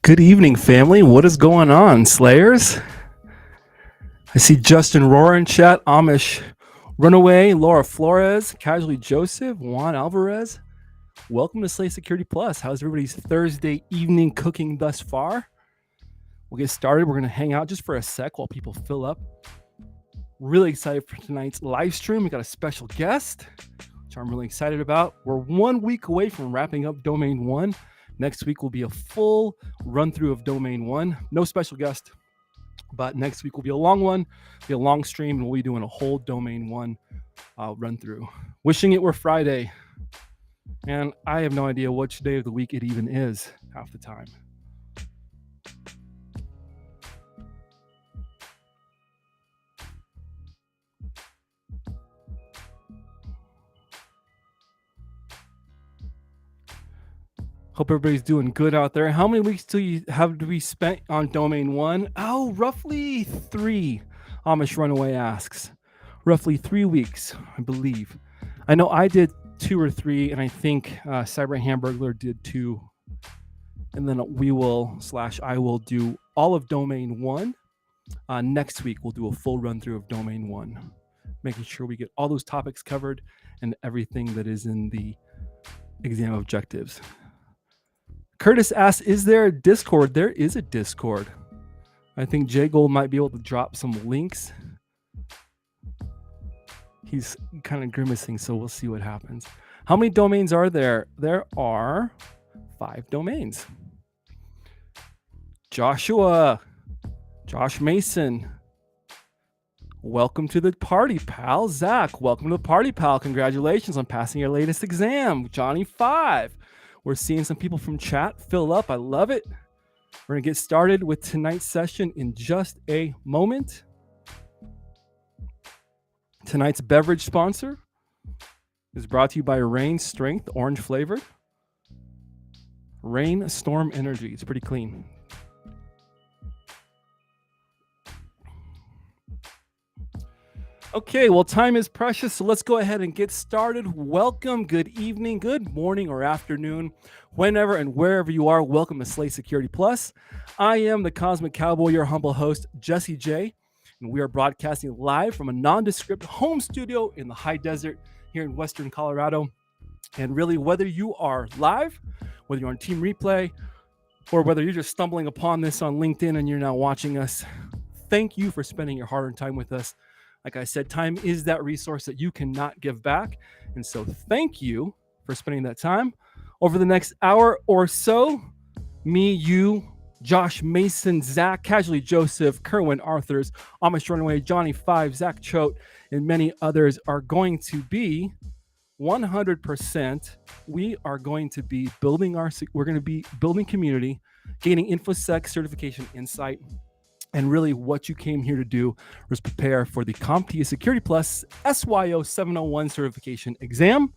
Good evening, family. What is going on, Slayers? I see Justin Rohrer in chat, Amish Runaway, Laura Flores, Casually Joseph, Juan Alvarez. Welcome to Slay Security Plus. How's everybody's Thursday evening cooking thus far? We'll get started. We're going to hang out just for a sec while people fill up. Really excited for tonight's live stream. We got a special guest, which I'm really excited about. We're 1 week away from wrapping up Domain 1. Next week will be a full run through of Domain 1. No special guest, but next week will be a long one, be a long stream, and we'll be doing a whole Domain 1 run through. Wishing it were Friday, and I have no idea which day of the week it even is half the time. Hope everybody's doing good out there. How many weeks do we spent on Domain 1? Oh, roughly 3, Amish Runaway asks. Roughly 3 weeks, I believe. I know I did 2 or 3, and I think Cyber Hamburglar did 2. And then I will do all of Domain 1. Next week, we'll do a full run through of Domain 1, making sure we get all those topics covered and everything that is in the exam objectives. Curtis asks, is there a Discord? There is a Discord. I think Jay Gold might be able to drop some links. He's kind of grimacing, so we'll see what happens. How many domains are there? There are 5 domains. Josh Mason. Welcome to the party, pal. Zach, welcome to the party, pal. Congratulations on passing your latest exam. Johnny 5. We're seeing some people from chat fill up. I love it. We're going to get started with tonight's session in just a moment. Tonight's beverage sponsor is brought to you by Rain Strength, orange flavored. Rain Storm Energy. It's pretty clean. Okay, well, time is precious, so let's go ahead and get started. Welcome, good evening, good morning, or afternoon, whenever and wherever you are. Welcome to Slay Security Plus. I am the Cosmic Cowboy, your humble host, Jesse J, and we are broadcasting live from a nondescript home studio in the high desert here in Western Colorado. And really, whether you are live, whether you're on Team Replay, or whether you're just stumbling upon this on LinkedIn and you're now watching us, thank you for spending your hard-earned time with us. Like I said, time is that resource that you cannot give back. And so thank you for spending that time. Over the next hour or so, me, you, Josh Mason, Zach, Casually Joseph, Kerwin Arthurs, Amish Runaway, Johnny 5, Zach Choate, and many others are going to be 100%. We are going to be building community, gaining InfoSec certification insight. And really what you came here to do was prepare for the CompTIA Security Plus SYO-701 certification exam.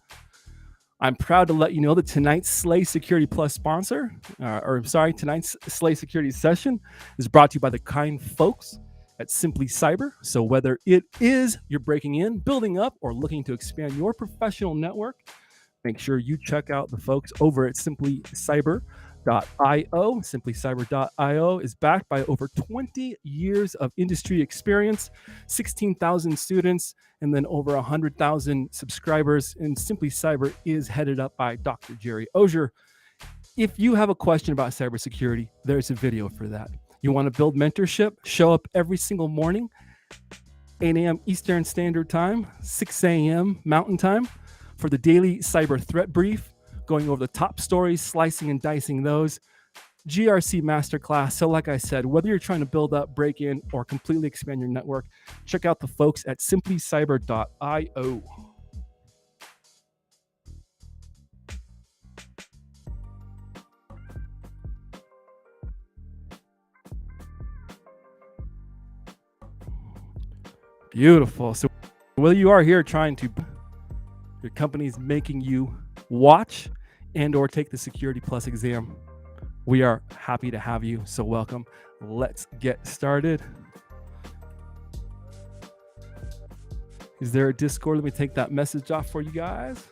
I'm proud to let you know that tonight's Slay Security Plus tonight's Slay Security session is brought to you by the kind folks at Simply Cyber. So whether it is you're breaking in, building up, or looking to expand your professional network, make sure you check out the folks over at Simply Cyber. SimplyCyber.io is backed by over 20 years of industry experience, 16,000 students, and then over 100,000 subscribers. And Simply Cyber is headed up by Dr. Jerry Ozier. If you have a question about cybersecurity, there's a video for that. You want to build mentorship? Show up every single morning, 8 a.m. Eastern Standard Time, 6 a.m. Mountain Time for the daily cyber threat brief, going over the top stories, slicing and dicing those. GRC Masterclass. So like I said, whether you're trying to build up, break in, or completely expand your network, check out the folks at simplycyber.io. Beautiful. So whether you are here trying to, your company's making you watch and or take the Security Plus exam, we are happy to have you. So welcome. Let's get started. Is there a Discord? Let me take that message off for you guys.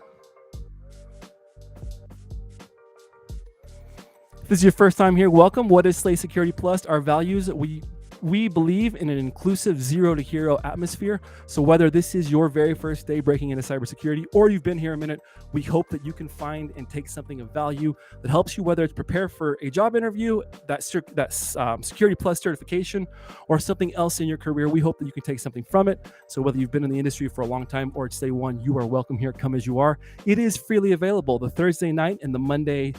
If this is your first time here, welcome. What is Slay Security Plus? Our values, we believe in an inclusive zero to hero atmosphere. So whether this is your very first day breaking into cybersecurity or you've been here a minute, we hope that you can find and take something of value that helps you, whether it's prepare for a job interview, that Security Plus certification, or something else in your career. We hope that you can take something from it. So whether you've been in the industry for a long time or it's day one, you are welcome here. Come as you are. It is freely available. The Thursday night and the Monday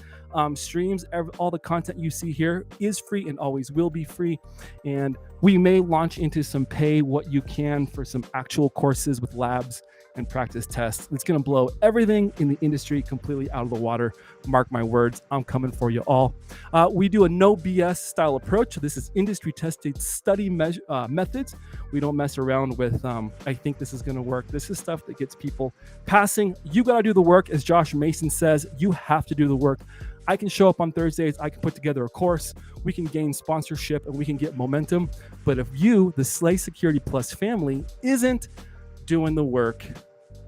streams, all the content you see here is free and always will be free. And we may launch into some pay what you can for some actual courses with labs and practice tests. It's going to blow everything in the industry completely out of the water. Mark my words, I'm coming for you all. We do a no BS style approach. This is industry tested study methods. We don't mess around with, I think this is going to work. This is stuff that gets people passing. You got to do the work. As Josh Mason says, you have to do the work. I can show up on Thursdays, I can put together a course, we can gain sponsorship, and we can get momentum. But if you, the Slay Security Plus family, isn't doing the work,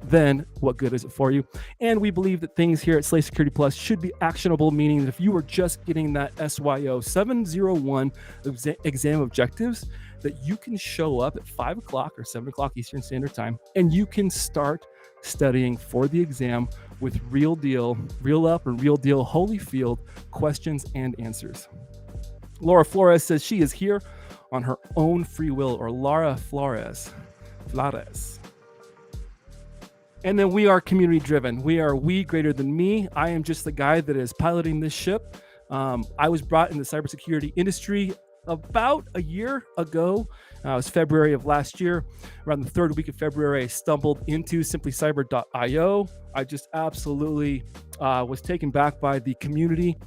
then what good is it for you? And we believe that things here at Slay Security Plus should be actionable, meaning that if you were just getting that SYO-701 exam objectives, that you can show up at 5 o'clock or 7 o'clock Eastern Standard Time, and you can start studying for the exam with real deal, real up and real deal Holyfield questions and answers. Laura Flores says she is here on her own free will, or Laura Flores. And then we are community driven. We are we greater than me. I am just the guy that is piloting this ship. I was brought in the cybersecurity industry about a year ago. It was February of last year. Around the third week of February, I stumbled into simplycyber.io. I just absolutely was taken back by the community.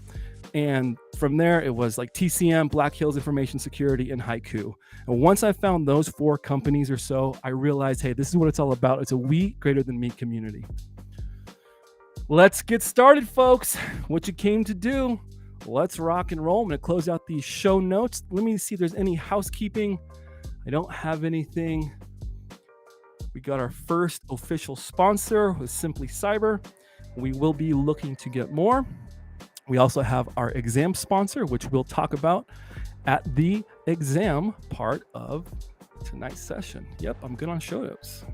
And from there, it was like TCM, Black Hills Information Security, and Haiku. And once I found those 4 companies or so, I realized, hey, this is what it's all about. It's a we greater than me community. Let's get started, folks. What you came to do. Let's rock and roll. I'm going to close out these show notes. Let me see if there's any housekeeping. I don't have anything. We got our first official sponsor with Simply Cyber. We will be looking to get more. We also have our exam sponsor, which we'll talk about at the exam part of tonight's session. Yep, I'm good on show notes.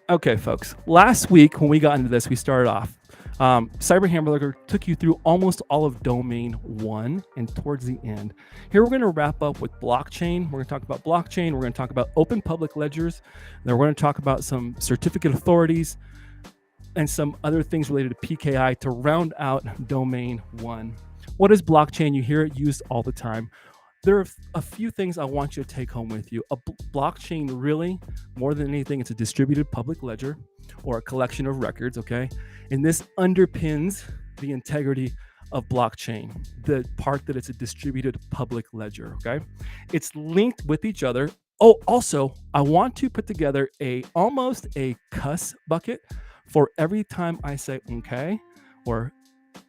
Okay, folks. Last week when we got into this, we started off. Cyber Hamburger took you through almost all of domain 1, and towards the end, here we're going to wrap up with blockchain. We're going to talk about blockchain. We're going to talk about open public ledgers. Then we're going to talk about some certificate authorities and some other things related to PKI to round out domain 1. What is blockchain? You hear it used all the time. There are a few things I want you to take home with you. A blockchain, really, more than anything, it's a distributed public ledger or a collection of records, okay? And this underpins the integrity of blockchain, the part that it's a distributed public ledger, okay? It's linked with each other. Oh, also, I want to put together almost a cuss bucket for every time I say okay or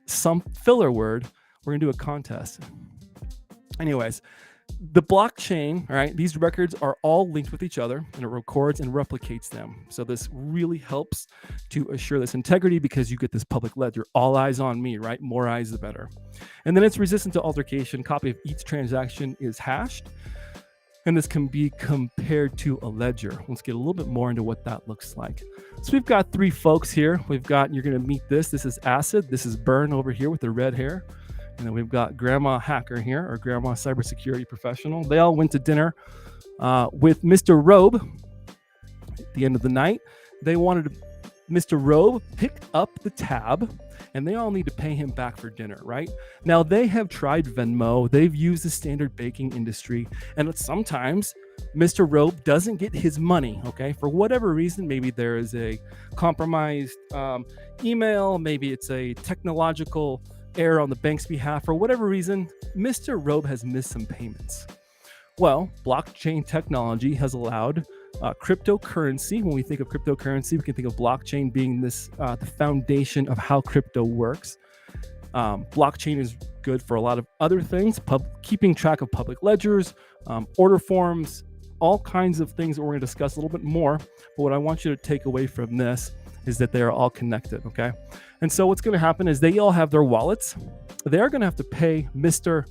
some filler word. We're gonna do a contest. Anyways, the blockchain, all right, these records are all linked with each other, and it records and replicates them. So this really helps to assure this integrity because you get this public ledger, all eyes on me, right? More eyes, the better. And then it's resistant to altercation. Copy of each transaction is hashed, and this can be compared to a ledger. Let's get a little bit more into what that looks like. So we've got 3 folks here. You're going to meet this. This is Acid. This is Burn over here with the red hair. And then we've got Grandma Hacker here, or Grandma Cybersecurity Professional. They all went to dinner with Mr. Robe at the end of the night. They wanted Mr. Robe pick up the tab, and they all need to pay him back for dinner, right? Now, they have tried Venmo. They've used the standard banking industry, and sometimes Mr. Robe doesn't get his money, okay? For whatever reason, maybe there is a compromised email, maybe it's a technological error on the bank's behalf. For whatever reason, Mr. Robe has missed some payments. Well, blockchain technology has allowed cryptocurrency. When we think of cryptocurrency, we can think of blockchain being this the foundation of how crypto works. Blockchain is good for a lot of other things, keeping track of public ledgers, order forms, all kinds of things that we're going to discuss a little bit more. But what I want you to take away from this is that they are all connected, okay? And so what's going to happen is they all have their wallets. They're going to have to pay Mr.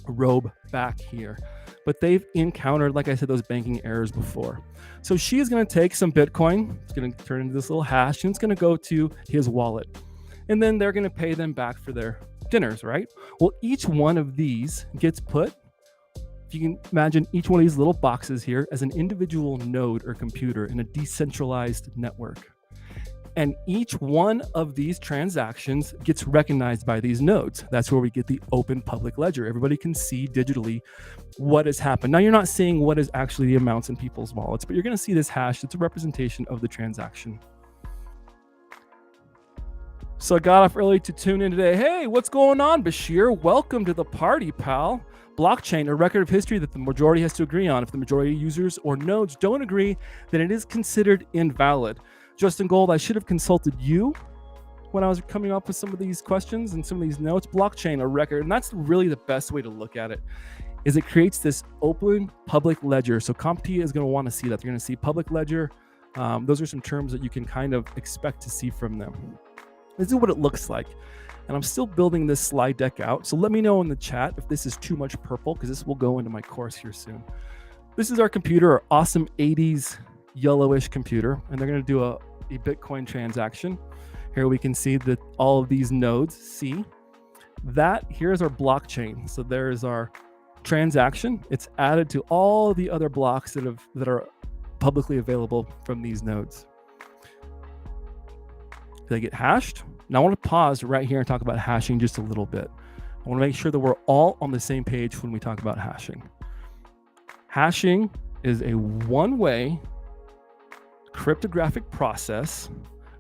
Robe back here. But they've encountered, like I said, those banking errors before. So she is going to take some Bitcoin. It's going to turn into this little hash, and it's going to go to his wallet. And then they're going to pay them back for their dinners, right? Well, each one of these gets put, if you can imagine each one of these little boxes here as an individual node or computer in a decentralized network. And each one of these transactions gets recognized by these nodes. That's where we get the open public ledger. Everybody can see digitally what has happened. Now, you're not seeing what is actually the amounts in people's wallets, but you're going to see this hash. It's a representation of the transaction. So I got off early to tune in today. Hey, what's going on, Bashir? Welcome to the party, pal. Blockchain, a record of history that the majority has to agree on. If the majority of users or nodes don't agree, then it is considered invalid. Justin Gold, I should have consulted you when I was coming up with some of these questions and some of these notes. Blockchain, a record, and that's really the best way to look at it, is it creates this open public ledger. So CompTIA is going to want to see that. They're going to see public ledger. Those are some terms that you can kind of expect to see from them. This is what it looks like. And I'm still building this slide deck out. So let me know in the chat if this is too much purple, because this will go into my course here soon. This is our computer, our awesome 80s yellowish computer, and they're going to do a Bitcoin transaction. Here we can see that all of these nodes see that. Here's our blockchain. So there's our transaction. It's added to all the other blocks that are publicly available from these nodes. They get hashed. Now I want to pause right here and talk about hashing just a little bit. I want to make sure that we're all on the same page when we talk about hashing. Hashing is a one-way cryptographic process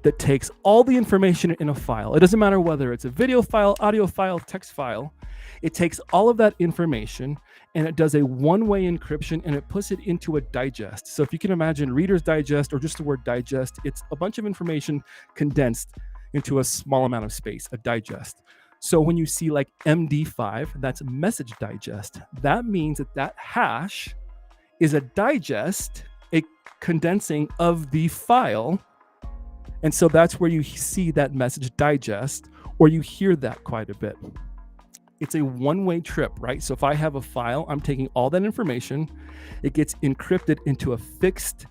that takes all the information in a file. It doesn't matter whether it's a video file, audio file, text file. It takes all of that information and it does a one-way encryption and it puts it into a digest. So if you can imagine Reader's Digest or just the word digest, it's a bunch of information condensed into a small amount of space, a digest. So when you see like MD5, that's message digest. That means that hash is a digest, a condensing of the file. And so that's where you see that message digest, or you hear that quite a bit. It's a one-way trip, right? So if I have a file, I'm taking all that information, it gets encrypted into a fixed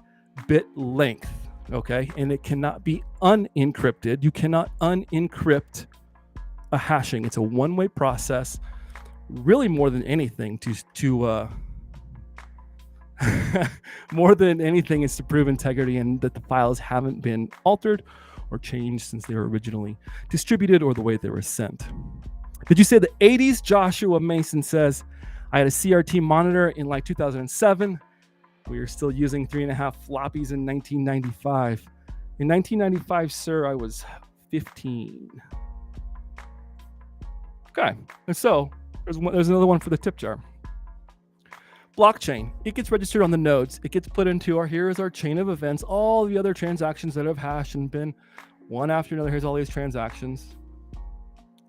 bit length, okay? And it cannot be unencrypted. You cannot unencrypt a hashing. It's a one-way process, really more than anything more than anything is to prove integrity and that the files haven't been altered or changed since they were originally distributed or the way they were sent. Did you say the 80s? Joshua Mason says, I had a CRT monitor in like 2007. We were still using 3.5 floppies in 1995. In 1995, sir, I was 15. Okay, and so there's another one for the tip jar. Blockchain, it gets registered on the nodes. It gets put into here is our chain of events, all the other transactions that have hashed and been one after another. Here's all these transactions.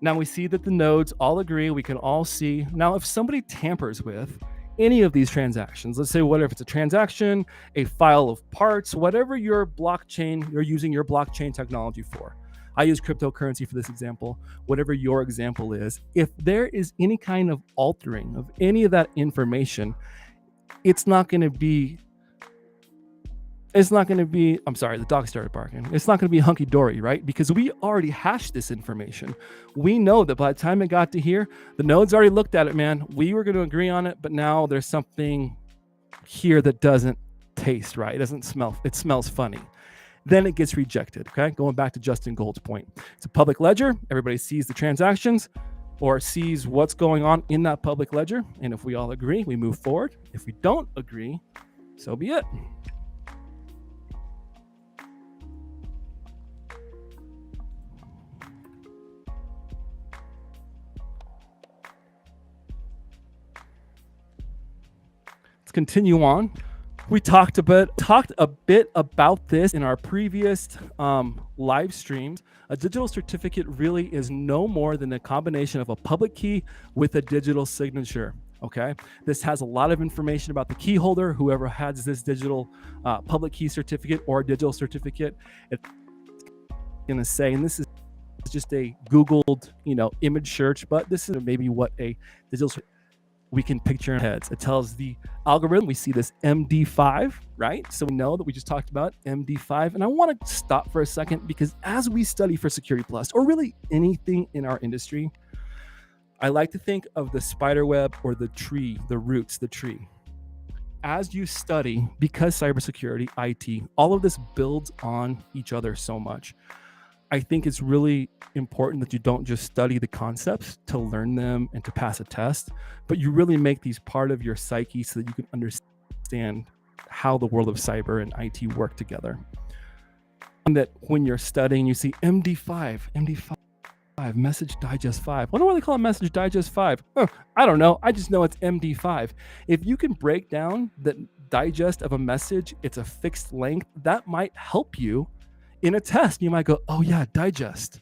Now we see that the nodes all agree. We can all see. Now, if somebody tampers with any of these transactions, let's say whatever, if it's a transaction, a file of parts, whatever your blockchain, you're using your blockchain technology for. I use cryptocurrency for this example, whatever your example is. If there is any kind of altering of any of that information, it's not going to be, I'm sorry, the dog started barking. It's not going to be hunky-dory, right? Because we already hashed this information. We know that by the time it got to here, the nodes already looked at it, man. We were going to agree on it, but now there's something here that doesn't taste right. It doesn't smell, it smells funny. Then it gets rejected, okay? Going back to Justin Gold's point. It's a public ledger. Everybody sees the transactions or sees what's going on in that public ledger. And if we all agree, we move forward. If we don't agree, so be it. Let's continue on. We talked a bit about this in our previous live streams. A digital certificate really is no more than a combination of a public key with a digital signature. Okay, this has a lot of information about the key holder, whoever has this digital public key certificate or digital certificate. It's going to say, and this is just a Googled, image search, but this is maybe what a digital we can picture in our heads. It tells the algorithm. We see this MD5, right? So we know that we just talked about MD5. And I want to stop for a second because as we study for Security Plus, or really anything in our industry, I like to think of the spider web or the tree, the roots, the tree. As you study, because cybersecurity, IT, all of this builds on each other so much. I think it's really important that you don't just study the concepts to learn them and to pass a test, but you really make these part of your psyche so that you can understand how the world of cyber and IT work together. And that when you're studying, you see MD5, Message Digest 5. I wonder why they call it Message Digest 5. I don't know. I just know it's MD5. If you can break down the digest of a message, it's a fixed length, that might help you in a test. You might go, oh yeah, digest.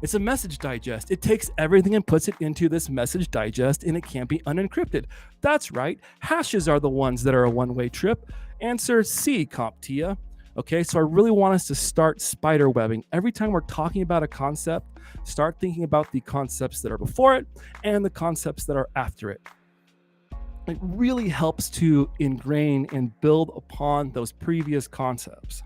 It's a message digest. It takes everything and puts it into this message digest, and it can't be unencrypted. That's right. Hashes are the ones that are a one-way trip. Answer C, CompTIA. Okay, so I really want us to start spider webbing. Every time we're talking about a concept, start thinking about the concepts that are before it and the concepts that are after it. It really helps to ingrain and build upon those previous concepts.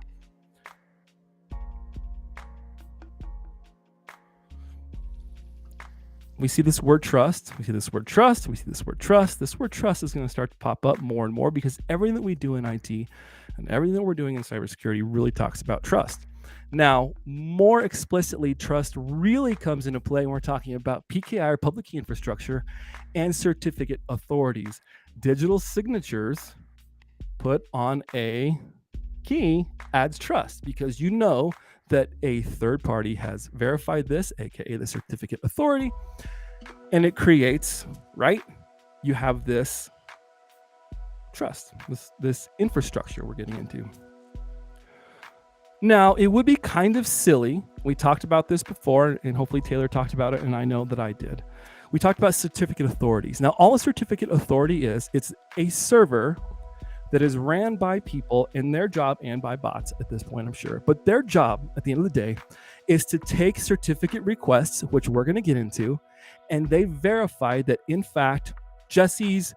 We see this word trust. We see this word trust. We see this word trust. This word trust is going to start to pop up more and more because everything that we do in IT and everything that we're doing in cybersecurity really talks about trust. Now, more explicitly, trust really comes into play when we're talking about PKI or public key infrastructure and certificate authorities. Digital signatures put on a key adds trust because you know that a third party has verified this, aka the certificate authority, and it creates, right? You have this trust, this infrastructure we're getting into. Now, it would be kind of silly. We talked about this before, and hopefully Taylor talked about it, and I know that I did. We talked about certificate authorities. Now, all a certificate authority is, it's a server that is ran by people in their job and by bots at this point, I'm sure. But their job at the end of the day is to take certificate requests, which we're going to get into, and they verify that, in fact, Jesse's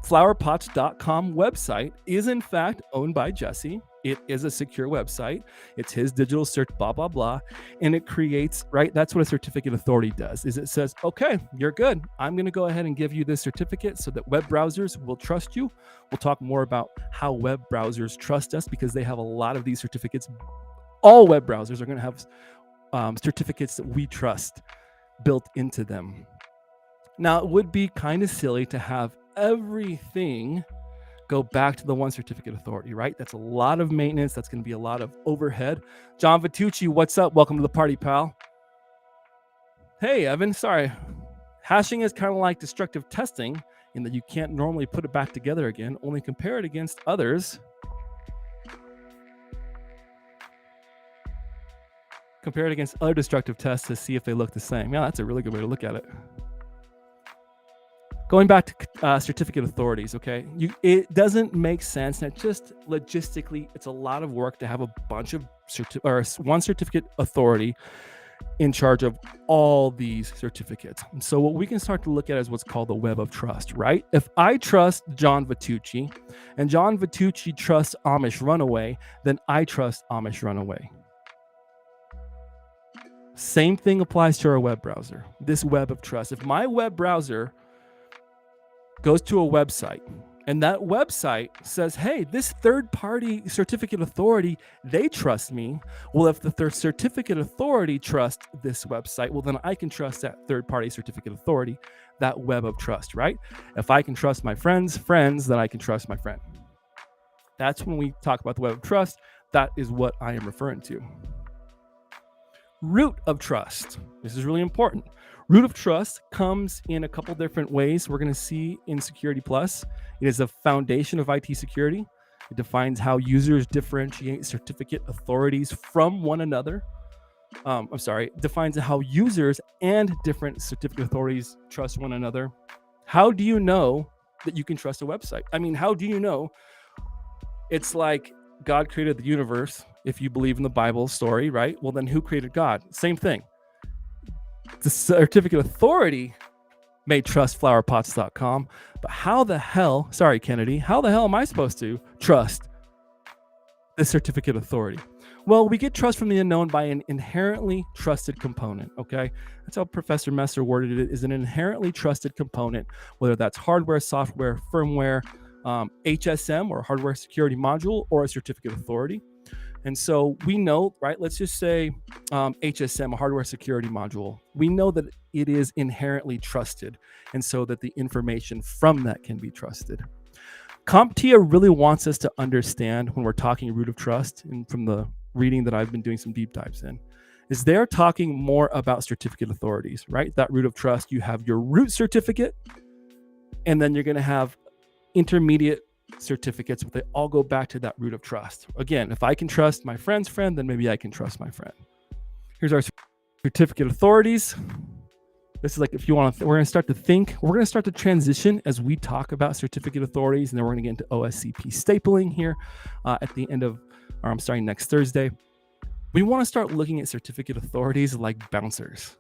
flowerpots.com website is, in fact, owned by Jesse. It is a secure website. It's his digital search, blah, blah, blah. And it creates, right? That's what a certificate authority does, is it says, okay, you're good. I'm going to go ahead and give you this certificate so that web browsers will trust you. We'll talk more about how web browsers trust us because they have a lot of these certificates. All web browsers are going to have certificates that we trust built into them. Now, it would be kind of silly to have everything go back to the one certificate authority, right? That's a lot of maintenance. That's going to be a lot of overhead. John Vitucci, what's up? Welcome to the party, pal. Hey, Evan, sorry. Hashing is kind of like destructive testing in that you can't normally put it back together again, only compare it against others. Compare it against other destructive tests to see if they look the same. Yeah, that's a really good way to look at it. Going back to certificate authorities, okay? It doesn't make sense. And just logistically, it's a lot of work to have a bunch of one certificate authority in charge of all these certificates. And so what we can start to look at is what's called the web of trust, right? If I trust John Vitucci and John Vitucci trusts Amish Runaway, then I trust Amish Runaway. Same thing applies to our web browser, this web of trust. If my web browser goes to a website and that website says, hey, this third-party certificate authority, they trust me. Well, if the third certificate authority trusts this website, well, then I can trust that third-party certificate authority, that web of trust, right? If I can trust my friends, then I can trust my friend. That's when we talk about the web of trust. That is what I am referring to. Root of trust. This is really important. Root of trust comes in a couple different ways. We're going to see in Security Plus. It is a foundation of IT security. It defines how users differentiate certificate authorities from one another. Defines how users and different certificate authorities trust one another. How do you know that you can trust a website? I mean, how do you know? It's like God created the universe. If you believe in the Bible story, right? Well, then who created God? Same thing. The certificate authority may trust flowerpots.com, but how the hell, sorry, Kennedy, how the hell am I supposed to trust the certificate authority? Well, we get trust from the unknown by an inherently trusted component, okay? That's how Professor Messer worded it, is an inherently trusted component, whether that's hardware, software, firmware, HSM or hardware security module, or a certificate authority. And so we know, right, let's just say HSM, a hardware security module, we know that it is inherently trusted, and so that the information from that can be trusted. CompTIA really wants us to understand, when we're talking root of trust, and from the reading that I've been doing some deep dives in, is they're talking more about certificate authorities, right? That root of trust, you have your root certificate, and then you're going to have intermediate certificates, but they all go back to that root of trust. Again, if I can trust my friend's friend, then maybe I can trust my friend. Here's our certificate authorities. This is like, if you want to, we're going to start to think, we're going to start to transition as we talk about certificate authorities, and then we're going to get into OSCP stapling here at the end of, or I'm starting next Thursday. We want to start looking at certificate authorities like bouncers.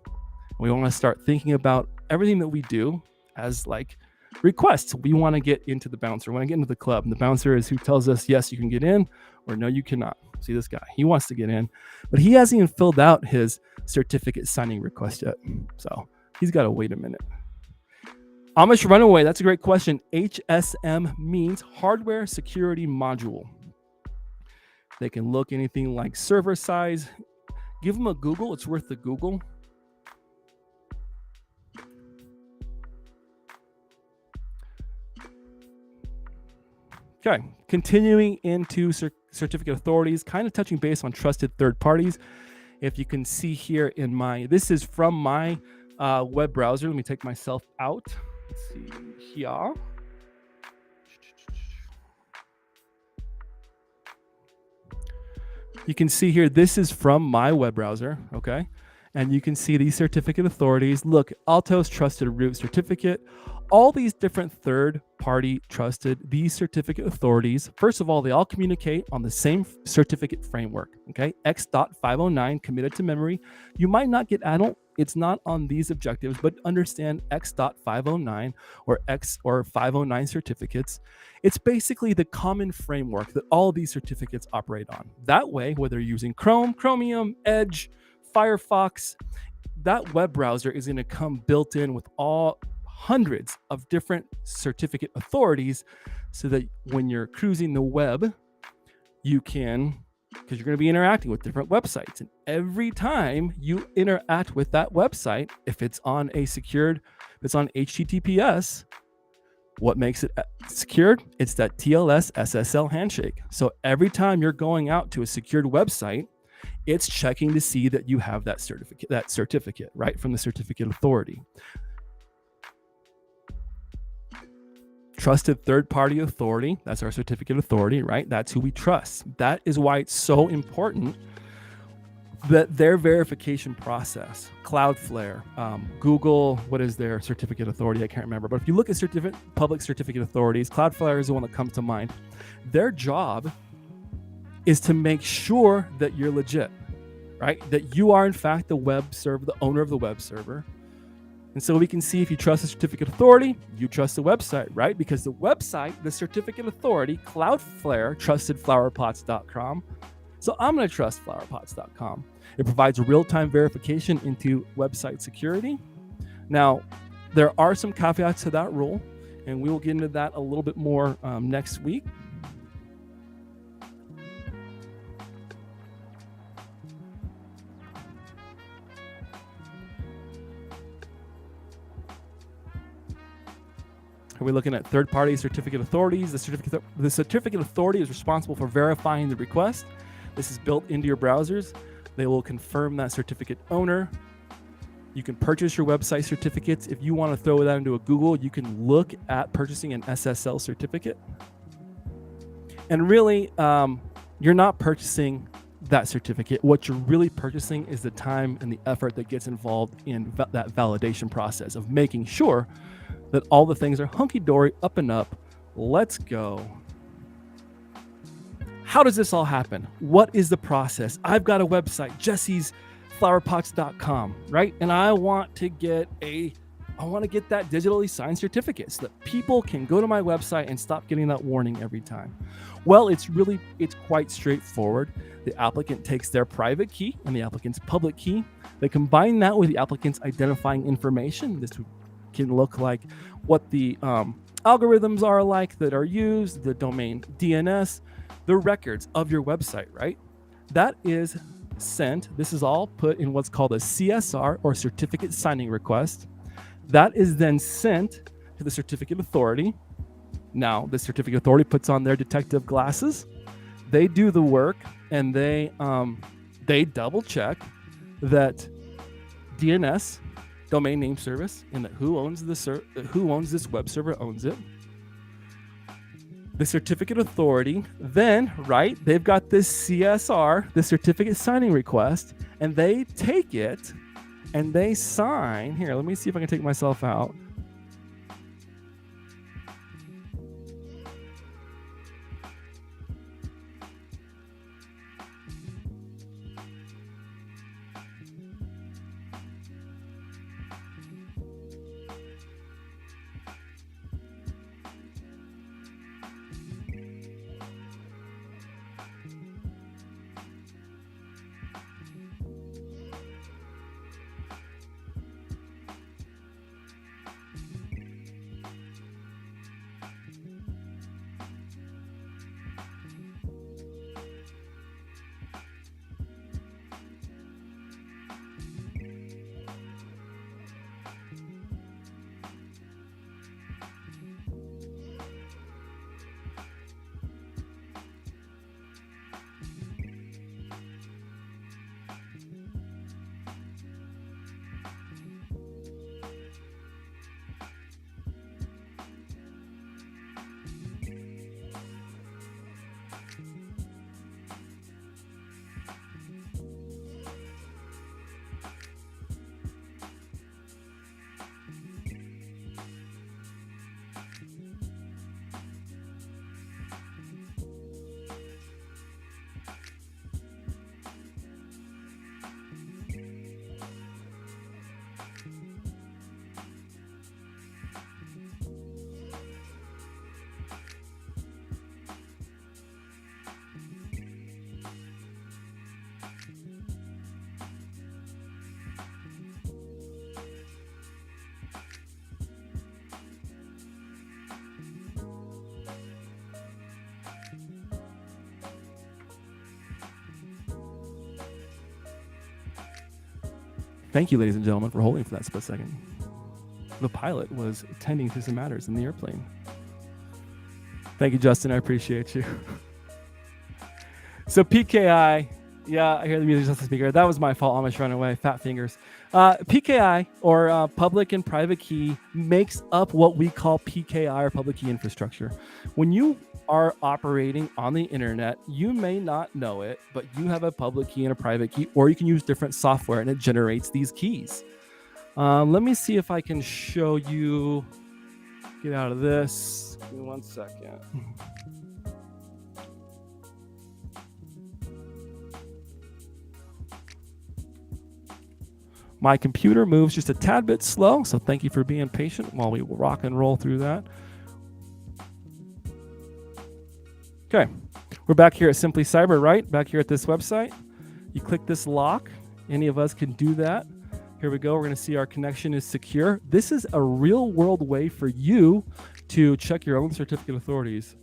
We want to start thinking about everything that we do as like requests. We want to get into the bouncer. We want to get into the club. And the bouncer is who tells us, yes, you can get in, or no, you cannot. See this guy, he wants to get in, but he hasn't even filled out his certificate signing request yet. So he's got to wait a minute. Amish Runaway, that's a great question. HSM means hardware security module. They can look anything like server size. Give them a Google. It's worth the Google. Okay, continuing into certificate authorities, kind of touching base on trusted third parties. If you can see here in my, this is from my web browser. Let me take myself out. Let's see here. You can see here, this is from my web browser, okay? And you can see these certificate authorities. Look, Altos trusted root certificate. All these different third-party trusted, these certificate authorities, first of all, they all communicate on the same certificate framework, okay? X.509 committed to memory. You might not get, it's not on these objectives, but understand X.509 or X or 509 certificates. It's basically the common framework that all of these certificates operate on. That way, whether you're using Chrome, Chromium, Edge, Firefox, that web browser is going to come built in with all hundreds of different certificate authorities, so that when you're cruising the web, you can, because you're going to be interacting with different websites. And every time you interact with that website, if it's on a secured, if it's on HTTPS, what makes it secured? It's that TLS SSL handshake. So every time you're going out to a secured website, it's checking to see that you have that certificate, right, from the certificate authority. Trusted third-party authority, that's our certificate authority, right? That's who we trust. That is why it's so important that their verification process, Cloudflare, Google, what is their certificate authority? I can't remember. But if you look at public certificate authorities, Cloudflare is the one that comes to mind. Their job is to make sure that you're legit, right? That you are, in fact, the web server, the owner of the web server. And so we can see if you trust the certificate authority, you trust the website, right? Because the website, the certificate authority, Cloudflare, trusted flowerpots.com. So I'm going to trust flowerpots.com. It provides real-time verification into website security. Now, there are some caveats to that rule, and we will get into that a little bit more next week. Are we looking at third-party certificate authorities? The certificate authority is responsible for verifying the request. This is built into your browsers. They will confirm that certificate owner. You can purchase your website certificates. If you want to throw that into a Google, you can look at purchasing an SSL certificate. And really, you're not purchasing that certificate. What you're really purchasing is the time and the effort that gets involved in that validation process of making sure that all the things are hunky-dory, up and up. Let's go. How does this all happen? What is the process? I've got a website, jessiesflowerpots.com, right? And I want to get that digitally signed certificate so that people can go to my website and stop getting that warning every time. Well, it's quite straightforward. The applicant takes their private key and the applicant's public key. They combine that with the applicant's identifying information. This can look like what the algorithms are like that are used, the domain DNS, the records of your website, right? That is sent. This is all put in what's called a CSR, or certificate signing request. That is then sent to the certificate authority. Now, the certificate authority puts on their detective glasses. They do the work, and they double check that DNS, domain name service, and that who owns this web server owns it. The certificate authority then, right, they've got this CSR, the certificate signing request, and they take it and they sign. Here, let me see if I can take myself out. Thank you, ladies and gentlemen, for holding for that split second. The pilot was tending to some matters in the airplane. Thank you, Justin. I appreciate you. So PKI, yeah, I hear the music just the speaker. That was my fault. I almost ran away. Fat fingers. PKI, or public and private key, makes up what we call PKI, or public key infrastructure. When you are operating on the internet, you may not know it, but you have a public key and a private key, or you can use different software and it generates these keys. Let me see if I can show you. Get out of this. Give me 1 second. My computer moves just a tad bit slow, so thank you for being patient while we rock and roll through that. Okay, we're back here at Simply Cyber, right? Back here at this website. You click this lock. Any of us can do that. Here we go. We're going to see our connection is secure. This is a real world way for you to check your own certificate authorities.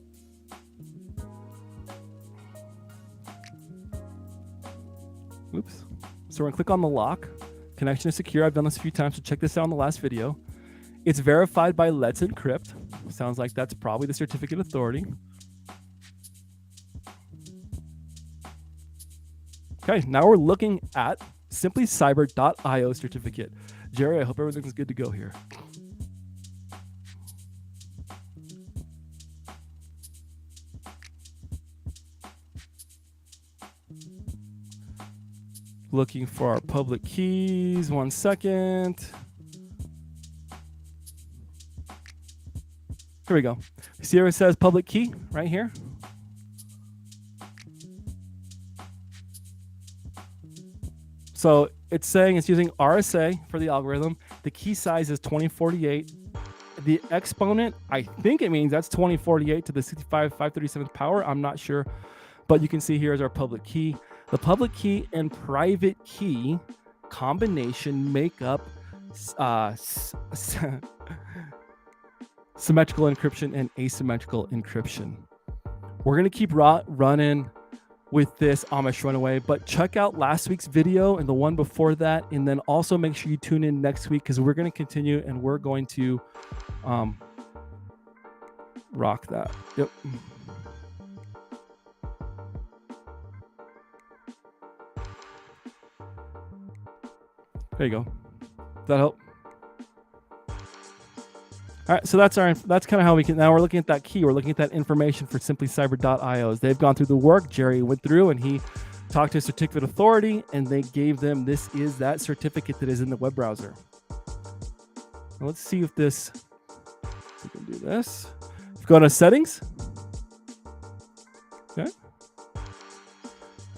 Oops. So we're going to click on the lock. Connection is secure. I've done this a few times, so check this out in the last video. It's verified by Let's Encrypt. Sounds like that's probably the certificate authority. Okay, now we're looking at simplycyber.io certificate. Jerry, I hope everything's good to go here. Looking for our public keys. 1 second. Here we go. See where it says public key right here? So it's saying it's using RSA for the algorithm. The key size is 2048. The exponent, I think it means that's 2048 to the 65/537th power. I'm not sure, but you can see here is our public key. The public key and private key combination make up symmetrical encryption and asymmetrical encryption. We're going to keep running with this Amish runaway, but check out last week's video and the one before that, and then also make sure you tune in next week because we're going to continue and we're going to rock that. Yep. There you go. Does that help? All right, so that's kind of how we can, now we're looking at that key. We're looking at that information for simplycyber.io. They've gone through the work. Jerry went through and he talked to a certificate authority and they gave them, this is that certificate that is in the web browser. Now let's see if this, we can do this. Go to settings. Okay.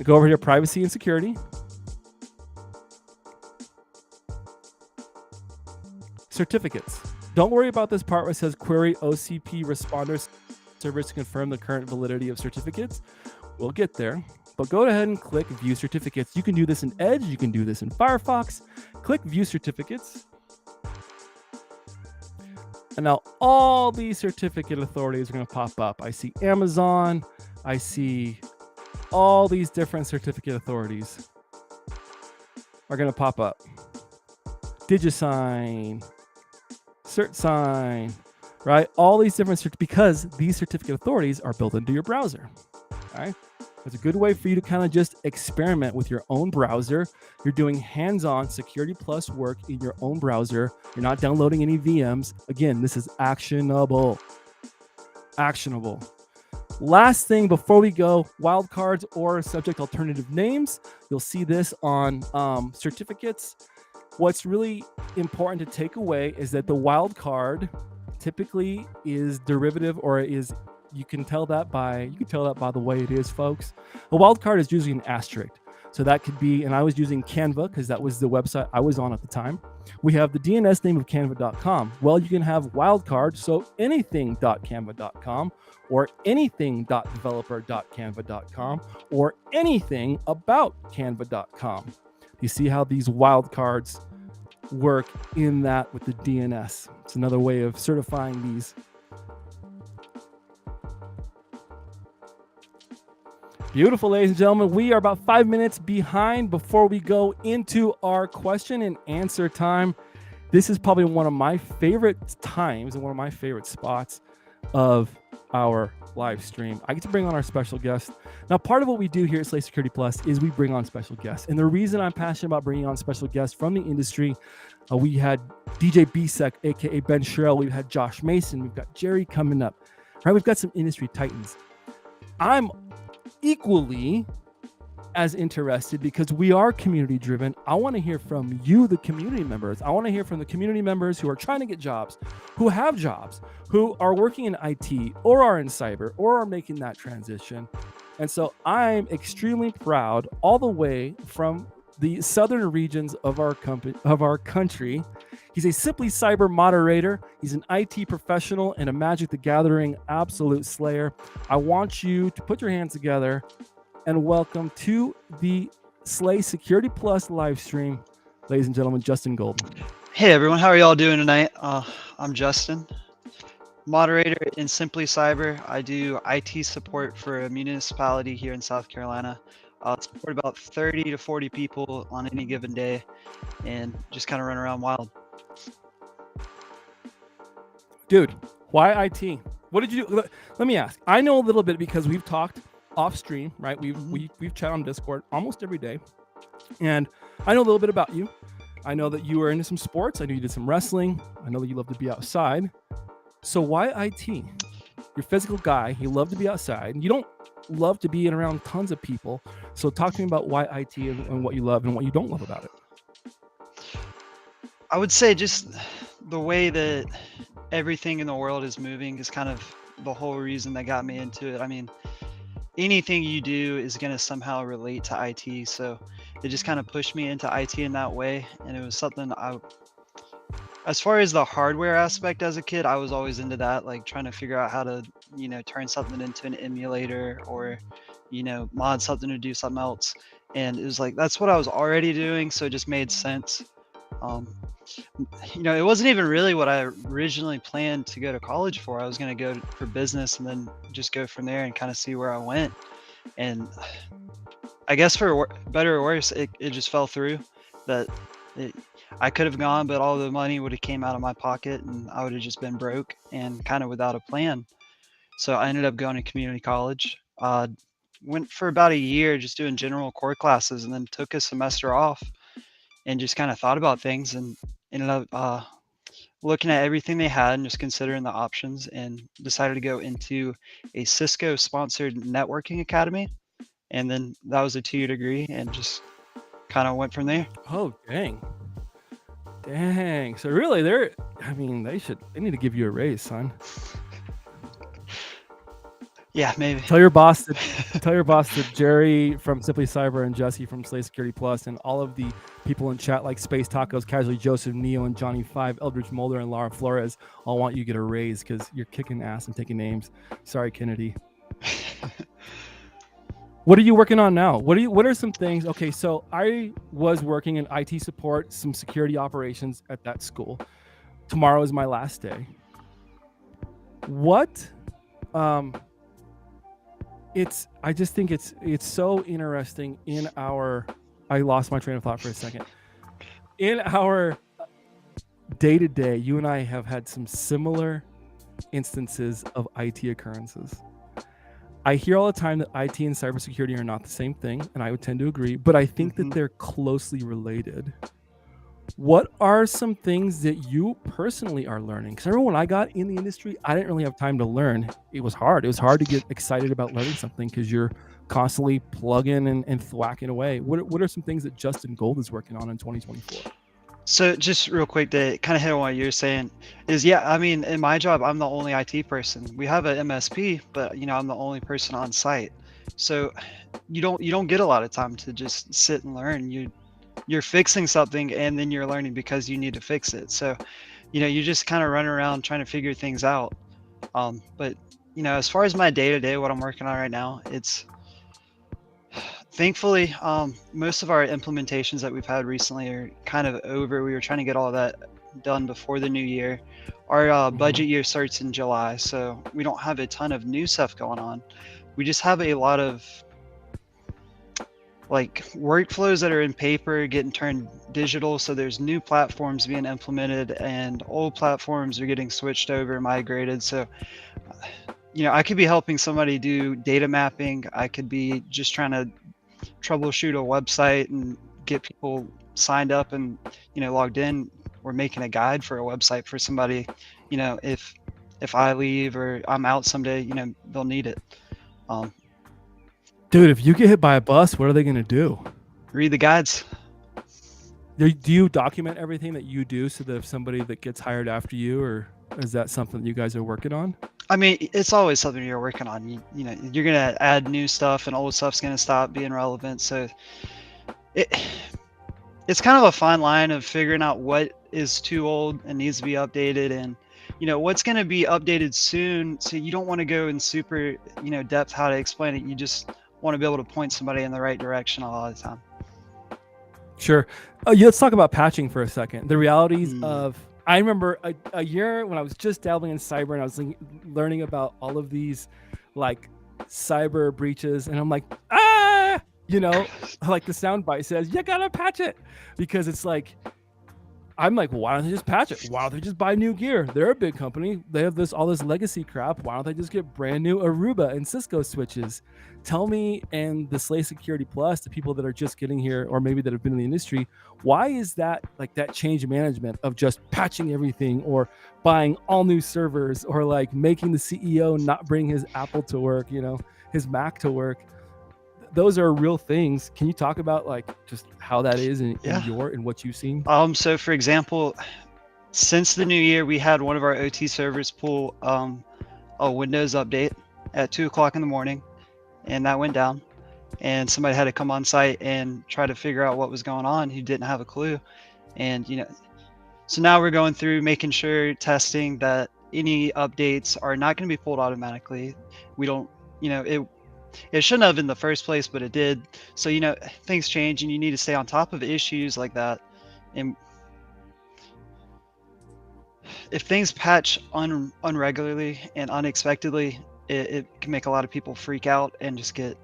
Go over here, privacy and security. Certificates. Don't worry about this part where it says query OCP responder service to confirm the current validity of certificates. We'll get there, but go ahead and click view certificates. You can do this in Edge. You can do this in Firefox. Click view certificates. And now all these certificate authorities are going to pop up. I see Amazon. I see all these different certificate authorities are going to pop up. DigiSign, CertSign, right? All these different because these certificate authorities are built into your browser. All right. It's a good way for you to kind of just experiment with your own browser. You're doing hands-on Security Plus work in your own browser. You're not downloading any VMs. Again, this is actionable. Actionable. Last thing before we go, wildcards or subject alternative names. You'll see this on certificates. What's really important to take away is that the wildcard typically is derivative or is, you can tell that by the way it is, folks. A wildcard is usually an asterisk. So that could be, and I was using Canva because that was the website I was on at the time. We have the DNS name of canva.com. Well, you can have wildcard, so anything.canva.com or anything.developer.canva.com or anything about canva.com. You see how these wildcards work in that with the DNS. It's another way of certifying these. Beautiful, ladies and gentlemen. We are about 5 minutes behind before we go into our question and answer time. This is probably one of my favorite times and one of my favorite spots of our live stream. I get to bring on our special guest. Now, part of what we do here at Slay Security Plus is we bring on special guests. And the reason I'm passionate about bringing on special guests from the industry, we had DJ BSEC, aka Ben Sherrill. We've had Josh Mason. We've got Jerry coming up. Right? We've got some industry titans. I'm equally as interested because we are community driven. I want to hear from you, the community members. I want to hear from the community members who are trying to get jobs, who have jobs, who are working in IT or are in cyber or are making that transition. And so I'm extremely proud all the way from the southern regions of our country. He's a Simply Cyber moderator. He's an IT professional and a Magic the Gathering absolute slayer. I want you to put your hands together and welcome to the Slay Security Plus live stream, ladies and gentlemen, Justin Golden. Hey everyone, how are y'all doing tonight? I'm Justin, moderator in Simply Cyber. I do IT support for a municipality here in South Carolina. Support about 30 to 40 people on any given day and just kind of run around wild. Dude, why IT? What did you do? Let me ask. I know a little bit because we've talked off stream, right? We've chatted on Discord almost every day. And I know a little bit about you. I know that you were into some sports. I know you did some wrestling. I know that you love to be outside. So why IT? You're a physical guy. You love to be outside. You don't love to be around tons of people. So talk to me about why IT and what you love and what you don't love about it. I would say just the way that everything in the world is moving is kind of the whole reason that got me into it. I mean, anything you do is going to somehow relate to IT. So it just kind of pushed me into IT in that way. And it was something as far as the hardware aspect as a kid, I was always into that, like trying to figure out how to, turn something into an emulator or, mod something to do something else. And it was like, that's what I was already doing. So it just made sense. Um, it wasn't even really what I originally planned to go to college for. I was going to go for business and then just go from there and kind of see where I went. And I guess for better or worse, it just fell through. That I could have gone, but all the money would have came out of my pocket, and I would have just been broke and kind of without a plan. So I ended up going to community college. Went for about a year just doing general core classes, and then took a semester off and just kind of thought about things and ended up looking at everything they had and just considering the options, and decided to go into a Cisco sponsored networking academy. And then that was a 2-year degree and just kind of went from there. Oh, dang. Dang. So really, they need to give you a raise, son. Yeah, maybe. Tell your boss that Jerry from Simply Cyber and Jesse from Slay Security Plus and all of the people in chat like Space Tacos, Casually Joseph, Neo, and Johnny 5, Eldridge Mulder, and Laura Flores all want you to get a raise because you're kicking ass and taking names. Sorry, Kennedy. What are you working on now? What are some things? Okay, so I was working in IT support, some security operations at that school. Tomorrow is my last day. What I just think it's so interesting in our I lost my train of thought for a second. In our day-to-day, you and I have had some similar instances of IT occurrences. I hear all the time that IT and cybersecurity are not the same thing, and I would tend to agree, but I think that they're closely related. What are some things that you personally are learning? Because I remember when I got in the industry, I didn't really have time to learn. It was hard. It was hard to get excited about learning something because you're constantly plugging and thwacking away. What are some things that Justin Gold is working on in 2024? So just real quick to kind of hit on what you're saying is, I mean, in my job, I'm the only IT person. We have an MSP, but I'm the only person on site. So you don't get a lot of time to just sit and learn. You're fixing something and then you're learning because you need to fix it. So, you just kind of run around trying to figure things out. But as far as my day-to-day, what I'm working on right now, it's thankfully, most of our implementations that we've had recently are kind of over. We were trying to get all that done before the new year. Our budget year starts in July, so we don't have a ton of new stuff going on. We just have a lot of like workflows that are in paper getting turned digital. So there's new platforms being implemented and old platforms are getting switched over, migrated. So I could be helping somebody do data mapping. I could be just trying to troubleshoot a website and get people signed up and logged in, or making a guide for a website for somebody. If I leave or I'm out someday, they'll need it. Dude, if you get hit by a bus, what are they going to do? Read the guides. Do you document everything that you do so that if somebody that gets hired after you, or is that something that you guys are working on? I mean, it's always something you're working on. You're going to add new stuff and old stuff's going to stop being relevant. So it's kind of a fine line of figuring out what is too old and needs to be updated, and what's going to be updated soon. So you don't want to go in super depth how to explain it. You just want to be able to point somebody in the right direction a lot of the time. Sure. Let's talk about patching for a second. The realities of, I remember a year when I was just dabbling in cyber and I was learning about all of these like cyber breaches, and I'm like, like the soundbite says, you gotta patch it, because it's like, I'm like, why don't they just patch it? Why don't they just buy new gear? They're a big company. They have all this legacy crap. Why don't they just get brand new Aruba and Cisco switches? Tell me, and the Slay Security Plus, the people that are just getting here, or maybe that have been in the industry, why is that like that change management of just patching everything, or buying all new servers, or like making the CEO not bring his Apple to work, his Mac to work? Those are real things. Can you talk about like just how that is in what you've seen? So for example, since the new year, we had one of our OT servers pull a Windows update at 2 o'clock in the morning, and that went down. And somebody had to come on site and try to figure out what was going on, who didn't have a clue. And so now we're going through making sure, testing that any updates are not going to be pulled automatically. We don't, it shouldn't have in the first place, but it did. So things change, and you need to stay on top of issues like that. And if things patch unregularly and unexpectedly, it can make a lot of people freak out and just get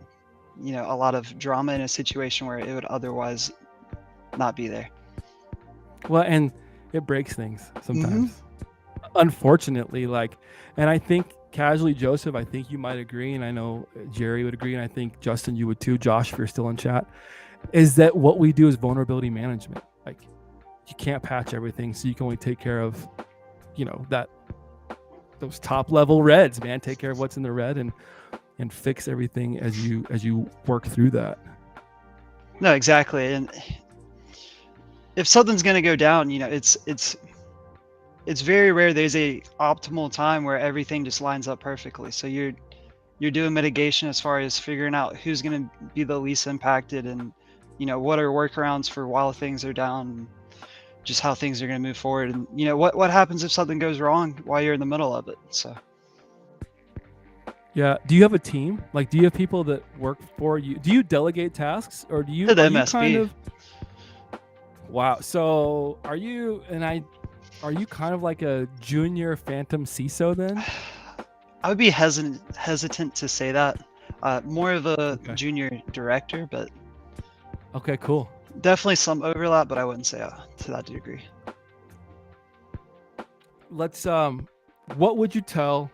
a lot of drama in a situation where it would otherwise not be there. Well, and it breaks things sometimes. Unfortunately, and I think casually, Joseph, I think you might agree, and I know Jerry would agree, and I think Justin, you would too, Josh, if you're still in chat, is that what we do is vulnerability management. Like, you can't patch everything, so you can only take care of, those top level reds, man. Take care of what's in the red and fix everything as you work through that. No, exactly. And if something's going to go down, it's very rare there's a optimal time where everything just lines up perfectly. So you're doing mitigation as far as figuring out who's going to be the least impacted, and what are workarounds for while things are down, just how things are going to move forward, and what happens if something goes wrong while you're in the middle of it. So yeah, do you have a team? Like, do you have people that work for you? Do you delegate tasks, or do you? To the MSP. Wow. So are you kind of like a junior phantom CISO then? I would be hesitant to say that. More of a junior director, but okay, cool. Definitely some overlap, but I wouldn't say to that degree. Let's what would you tell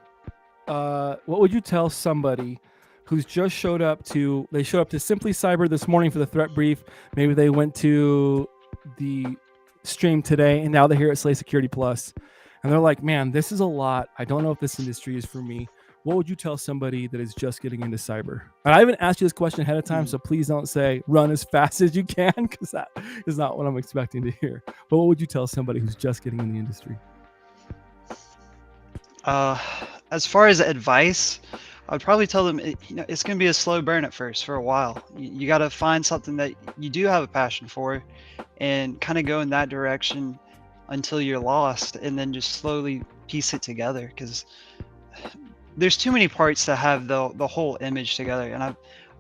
somebody who's just showed up to Simply Cyber this morning for the threat brief? Maybe they went to the stream today, and now they're here at Slay Security Plus, and they're like, man, this is a lot. I don't know if this industry is for me. What would you tell somebody that is just getting into cyber? And I haven't asked you this question ahead of time, so please don't say run as fast as you can, because that is not what I'm expecting to hear. But what would you tell somebody who's just getting in the industry? As far as advice, I'd probably tell them, it's going to be a slow burn at first for a while. You got to find something that you do have a passion for and kind of go in that direction until you're lost, and then just slowly piece it together, because there's too many parts to have the whole image together. And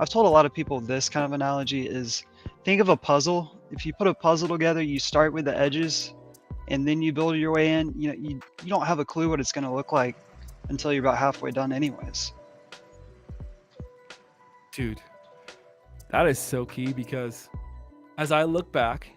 I've told a lot of people this kind of analogy is, think of a puzzle. If you put a puzzle together, you start with the edges and then you build your way in. You don't have a clue what it's going to look like until you're about halfway done anyways. Dude, that is so key, because as I look back,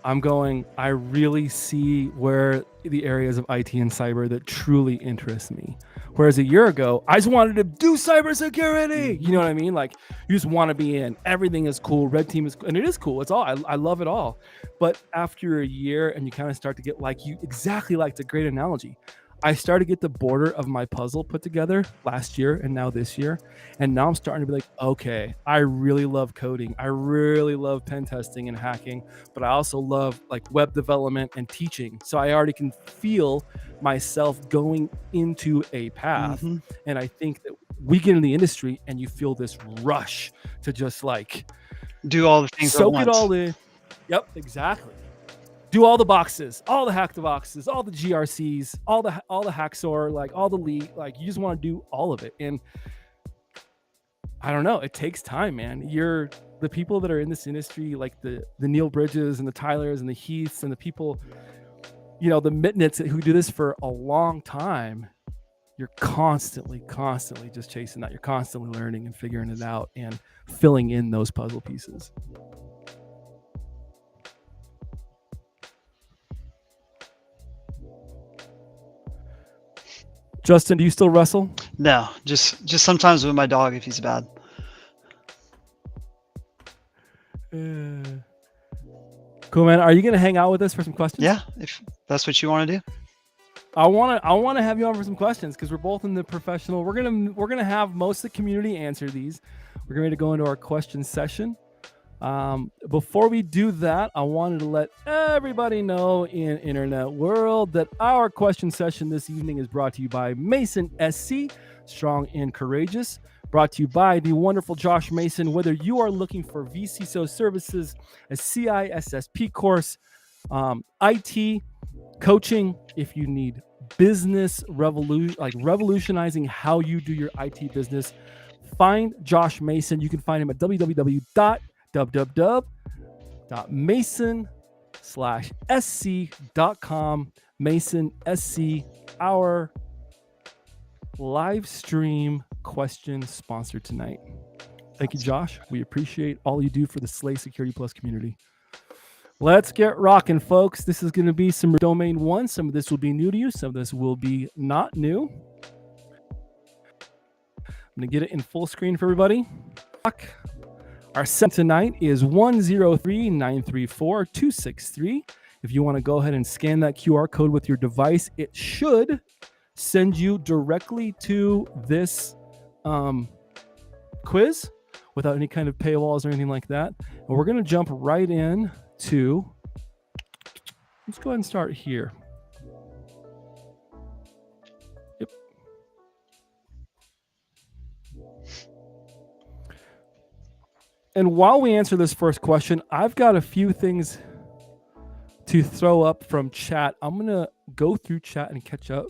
I really see where the areas of IT and cyber that truly interest me. Whereas a year ago, I just wanted to do cybersecurity. You know what I mean? Like, you just want to be in. Everything is cool. Red team is, and it is cool. It's all, I love it all. But after a year, and you kind of start to get exactly like, it's a great analogy. I started to get the border of my puzzle put together last year and now this year. And now I'm starting to be like, okay, I really love coding. I really love pen testing and hacking, but I also love like web development and teaching. So I already can feel myself going into a path. And I think that we get in the industry and you feel this rush to just like do all the things, soak it all in. Yep, exactly. Do all the boxes, all the hack the boxes, all the GRCs, all the Haxor, like all the lead, like you just want to do all of it. And I don't know, it takes time, man. The people that are in this industry, like the Neil Bridges and the Tylers and the Heaths and the people, the Mitnits who do this for a long time, you're constantly just chasing that. You're constantly learning and figuring it out and filling in those puzzle pieces. Justin, do you still wrestle? No, just sometimes with my dog if he's bad. Cool, man. Are you gonna hang out with us for some questions? Yeah, if that's what you want to do. I want to have you on for some questions, because we're both in the professional. We're gonna have most of the community answer these. We're going to go into our question session. Before we do that, I wanted to let everybody know in internet world that our question session this evening is brought to you by Mason SC, Strong and Courageous. Brought to you by the wonderful Josh Mason. Whether you are looking for VCSO services, a CISSP course, IT, coaching, if you need business revolutionizing how you do your IT business, find Josh Mason. You can find him at www.mason/sc.com. Mason SC, our live stream question sponsor tonight. Thank you, Josh. We appreciate all you do for the Slay Security Plus community. Let's get rocking, folks. This is going to be some domain one. Some of this will be new to you. Some of this will be not new. I'm going to get it in full screen for everybody. Our set tonight is 103-934-263. If you want to go ahead and scan that QR code with your device, it should send you directly to this quiz without any kind of paywalls or anything like that. And we're going to jump right in to, let's go ahead and start here. Yep. And while we answer this first question, I've got a few things to throw up from chat. I'm going to go through chat and catch up.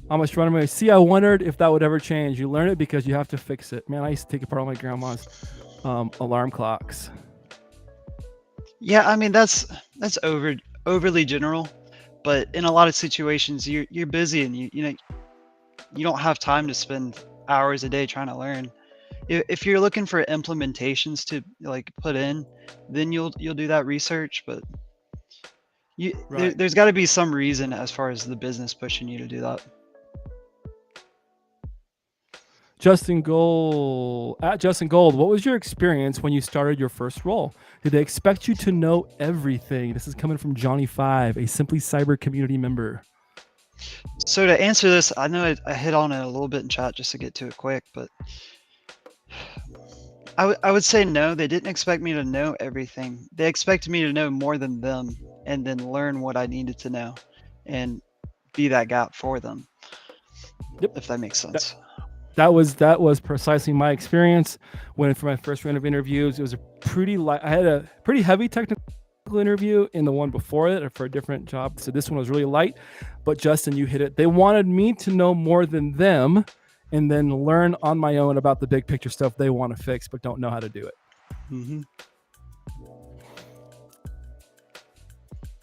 How much run away? See, I wondered if that would ever change. You learn it because you have to fix it. Man, I used to take apart all my grandma's alarm clocks. Yeah, I mean that's overly general, but in a lot of situations you're busy and you don't have time to spend hours a day trying to learn. If you're looking for implementations to like put in, then you'll do that research, but there's got to be some reason as far as the business pushing you to do that. Justin Gold, what was your experience when you started your first role? Did they expect you to know everything? This is coming from Johnny5, a Simply Cyber community member. So to answer this, I know I hit on it a little bit in chat just to get to it quick, but I would say no, they didn't expect me to know everything. They expected me to know more than them and then learn what I needed to know and be that gap for them. Yep. If that makes sense. That was precisely my experience when for my first round of interviews. It was I had a pretty heavy technical interview in the one before it for a different job. So this one was really light, but Justin, you hit it. They wanted me to know more than them and then learn on my own about the big picture stuff they want to fix, but don't know how to do it. Mm-hmm.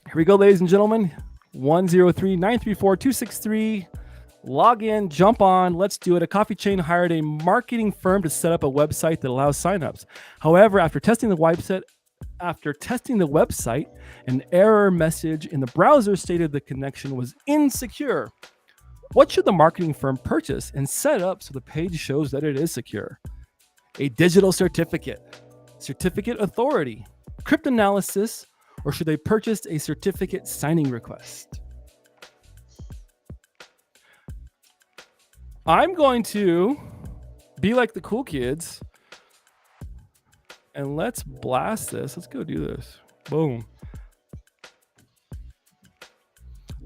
Here we go, ladies and gentlemen. 103-934-263. Log in, jump on, let's do it. A coffee chain hired a marketing firm to set up a website that allows signups. However, after testing the website, an error message in the browser stated the connection was insecure. What should the marketing firm purchase and set up so the page shows that it is secure? A digital certificate authority, cryptanalysis, or should they purchase a certificate signing request? I'm going to be like the cool kids and let's blast this. Let's go do this. Boom.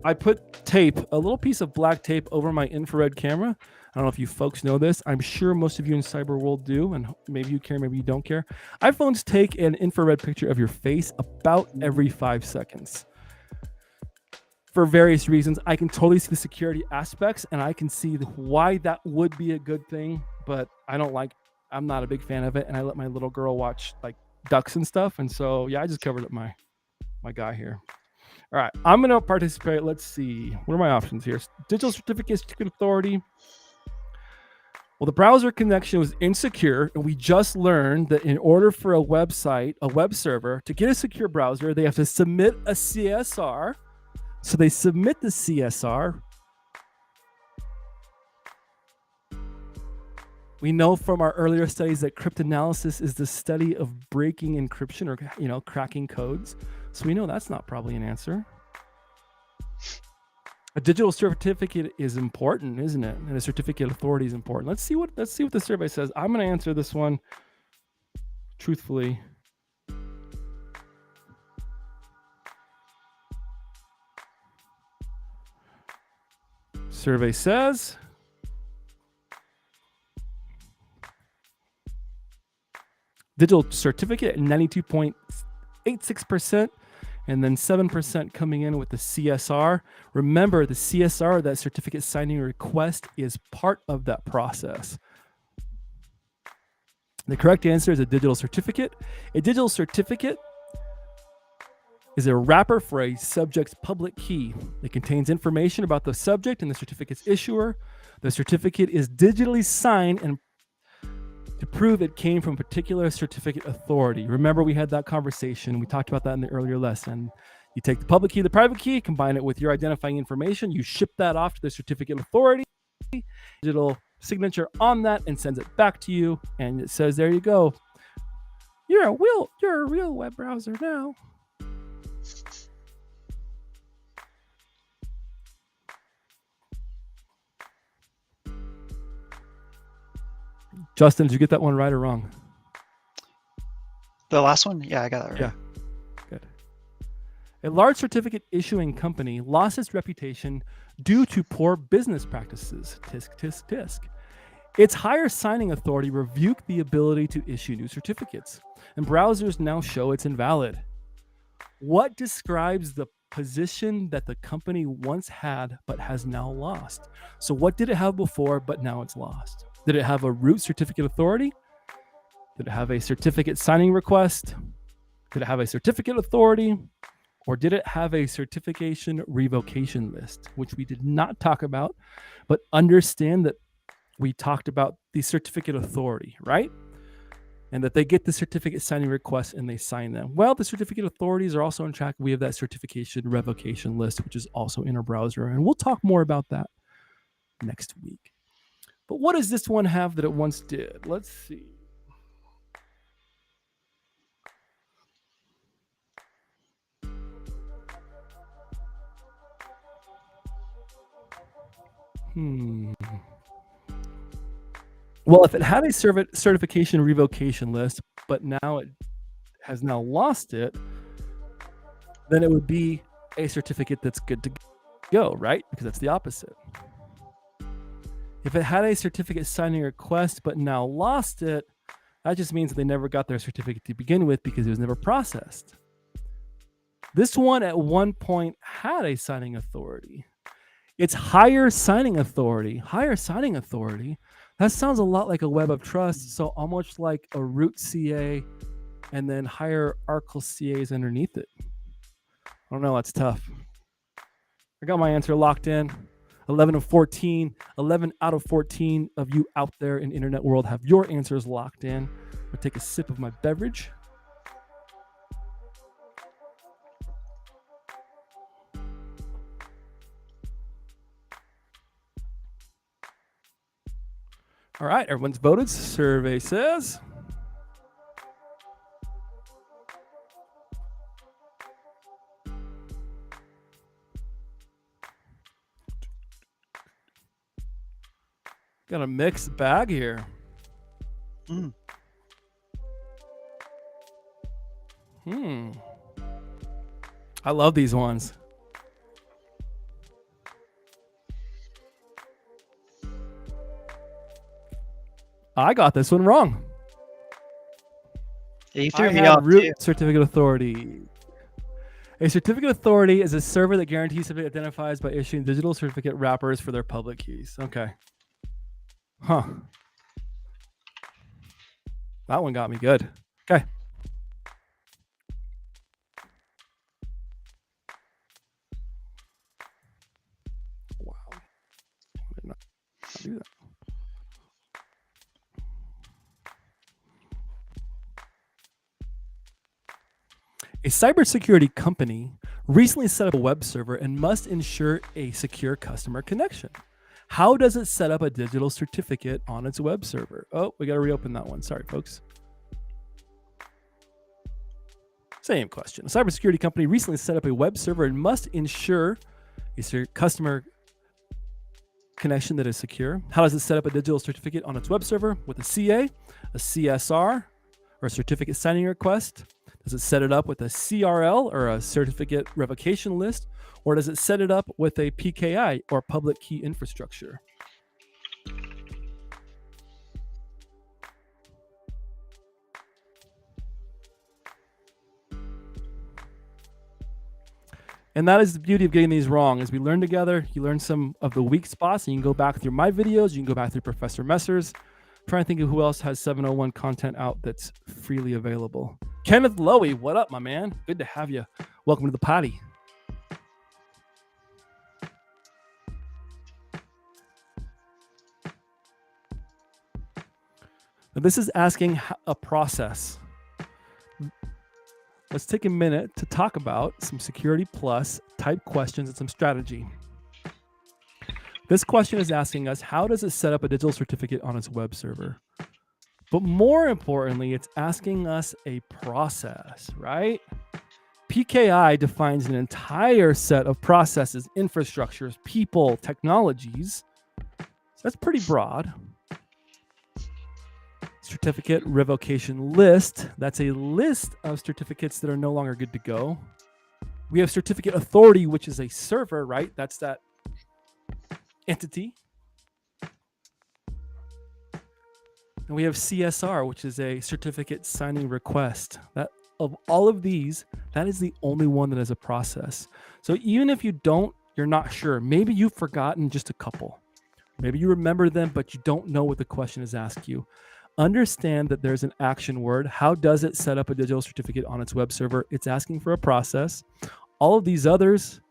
I put tape, a little piece of black tape over my infrared camera. I don't know if you folks know this. I'm sure most of you in cyber world do, and maybe you care, maybe you don't care. iPhones take an infrared picture of your face about every 5 seconds. For various reasons, I can totally see the security aspects and I can see why that would be a good thing, but I'm not a big fan of it. And I let my little girl watch like ducks and stuff. And so, yeah, I just covered up my guy here. All right, I'm going to participate. Let's see. What are my options here? Digital certificate authority. Well, the browser connection was insecure. And we just learned that in order for a website, a web server to get a secure browser, they have to submit a CSR. So they submit the CSR. We know from our earlier studies that cryptanalysis is the study of breaking encryption or cracking codes. So we know that's not probably an answer. A digital certificate is important, isn't it? And a certificate authority is important. Let's see what the survey says. I'm going to answer this one truthfully. Survey says digital certificate at 92.86%, and then 7% coming in with the CSR. Remember, the CSR, that certificate signing request, is part of that process. The correct answer is a digital certificate. A digital certificate is a wrapper for a subject's public key. It contains information about the subject and the certificate's issuer. The certificate is digitally signed and to prove it came from a particular certificate authority. Remember, we had that conversation. We talked about that in the earlier lesson. You take the public key, the private key, combine it with your identifying information. You ship that off to the certificate authority, digital signature on that, and sends it back to you. And it says, there you go. You're a real web browser now. Justin, did you get that one right or wrong? The last one? Yeah, I got that right. Yeah, good. A large certificate issuing company lost its reputation due to poor business practices. Tisk, tisk, tisk. Its higher signing authority rebuked the ability to issue new certificates, and browsers now show it's invalid. What describes the position that the company once had but has now lost? So what did it have before but now it's lost? Did it have a root certificate authority? Did it have a certificate signing request? Did it have a certificate authority? Or did it have a certification revocation list, which we did not talk about, but understand that we talked about the certificate authority, right? And that they get the certificate signing request and they sign them. Well, the certificate authorities are also on track. We have that certification revocation list, which is also in our browser. And we'll talk more about that next week. But what does this one have that it once did? Let's see. Well, if it had a certification revocation list, but now it has now lost it, then it would be a certificate that's good to go, right? Because that's the opposite. If it had a certificate signing request, but now lost it, that just means that they never got their certificate to begin with because it was never processed. This one at one point had a signing authority. It's higher signing authority. That sounds a lot like a web of trust. So almost like a root CA and then hierarchical CAs underneath it. I don't know. That's tough. I got my answer locked in. 11 of 14, 11 out of 14 of you out there in the internet world have your answers locked in. I'm going to take a sip of my beverage. All right, everyone's voted. Survey says got a mixed bag here. I love these ones. I got this one wrong. You threw me off root too. Certificate authority. A certificate authority is a server that guarantees certificate identifies by issuing digital certificate wrappers for their public keys. Okay. Huh. That one got me good. Okay. Wow. I did not do that. A cybersecurity company recently set up a web server and must ensure a secure customer connection. How does it set up a digital certificate on its web server? Oh, we got to reopen that one. Sorry, folks. Same question. A cybersecurity company recently set up a web server and must ensure Is your customer connection that is secure? How does it set up a digital certificate on its web server with a CA, a CSR, or a certificate signing request? Does it set it up with a CRL or a certificate revocation list? Or does it set it up with a PKI or public key infrastructure? And that is the beauty of getting these wrong. As we learn together, you learn some of the weak spots, and you can go back through my videos, you can go back through Professor Messer's. Trying to think of who else has 701 content out that's freely available. Kenneth Lowy, what up, my man? Good to have you. Welcome to the potty. Now, this is asking a process. Let's take a minute to talk about some Security Plus type questions and some strategy. This question is asking us, how does it set up a digital certificate on its web server? But more importantly, it's asking us a process, right? PKI defines an entire set of processes, infrastructures, people, technologies. So that's pretty broad. Certificate revocation list. That's a list of certificates that are no longer good to go. We have certificate authority, which is a server, right? That's that entity. And we have CSR, which is a certificate signing request. That of all of these, that is the only one that has a process. So even if you're not sure, maybe you've forgotten just a couple. Maybe you remember them, but you don't know what the question is asking you. Understand that there's an action word. How does it set up a digital certificate on its web server? It's asking for a process. All of these others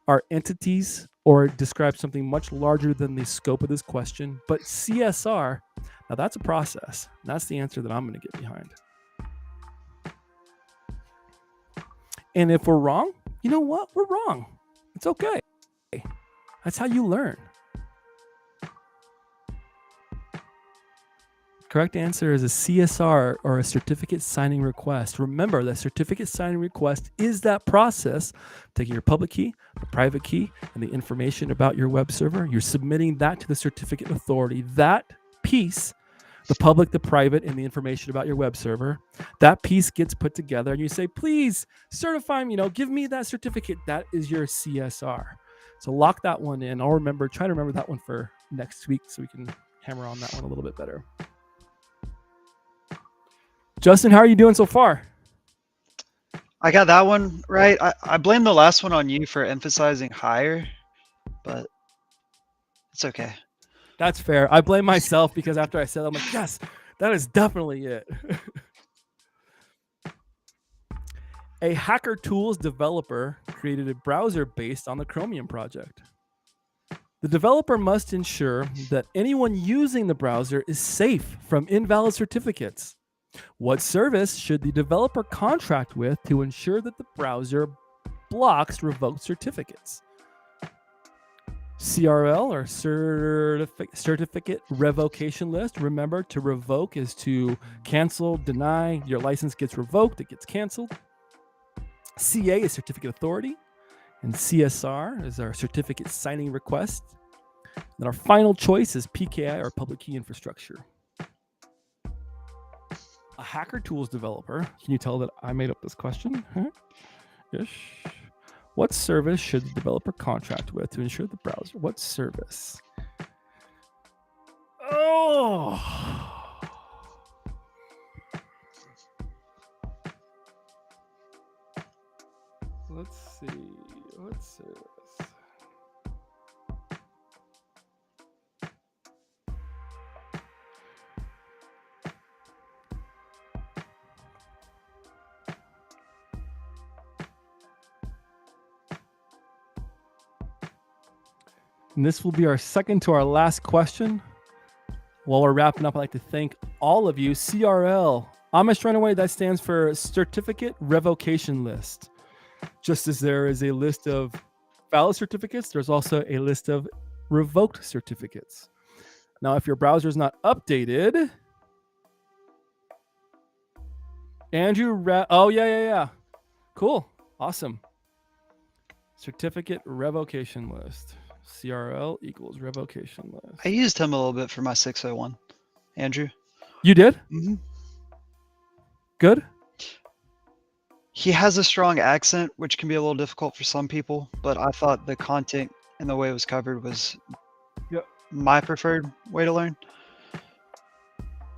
are entities or describe something much larger than the scope of this question. But CSR, now that's a process. That's the answer that I'm going to get behind. And if we're wrong, you know what? We're wrong. It's okay. That's how you learn. Correct answer is a CSR or a certificate signing request. Remember that certificate signing request is that process, taking your public key, the private key, and the information about your web server. You're submitting that to the certificate authority. That piece, the public, the private, and the information about your web server, that piece gets put together and you say, please certify me, give me that certificate. That is your CSR. So lock that one in. I'll try to remember that one for next week so we can hammer on that one a little bit better. Justin, how are you doing so far? I got that one right. I blame the last one on you for emphasizing higher, but it's okay. That's fair. I blame myself because after I said, I'm like, yes, that is definitely it. A Hacker Tools developer created a browser based on the Chromium project. The developer must ensure that anyone using the browser is safe from invalid certificates. What service should the developer contract with to ensure that the browser blocks revoked certificates? CRL or certificate revocation list. Remember, to revoke is to cancel, deny. Your license gets revoked, it gets canceled. CA is certificate authority, and CSR is our certificate signing request. And our final choice is PKI or public key infrastructure. A Hacker Tools developer, can you tell that I made up this question? Yes. What service should the developer contract with to ensure the browser? What service? Oh. Let's see. What service? And this will be our second to our last question. While we're wrapping up, I'd like to thank all of you. CRL, Amish Runaway, that stands for Certificate Revocation List. Just as there is a list of valid certificates, there's also a list of revoked certificates. Now, if your browser is not updated, Andrew, oh, yeah. Cool. Awesome. Certificate revocation list. CRL equals revocation list. I used him a little bit for my 601. Andrew. You did? Mm-hmm. Good? He has a strong accent, which can be a little difficult for some people, but I thought the content and the way it was covered was my preferred way to learn.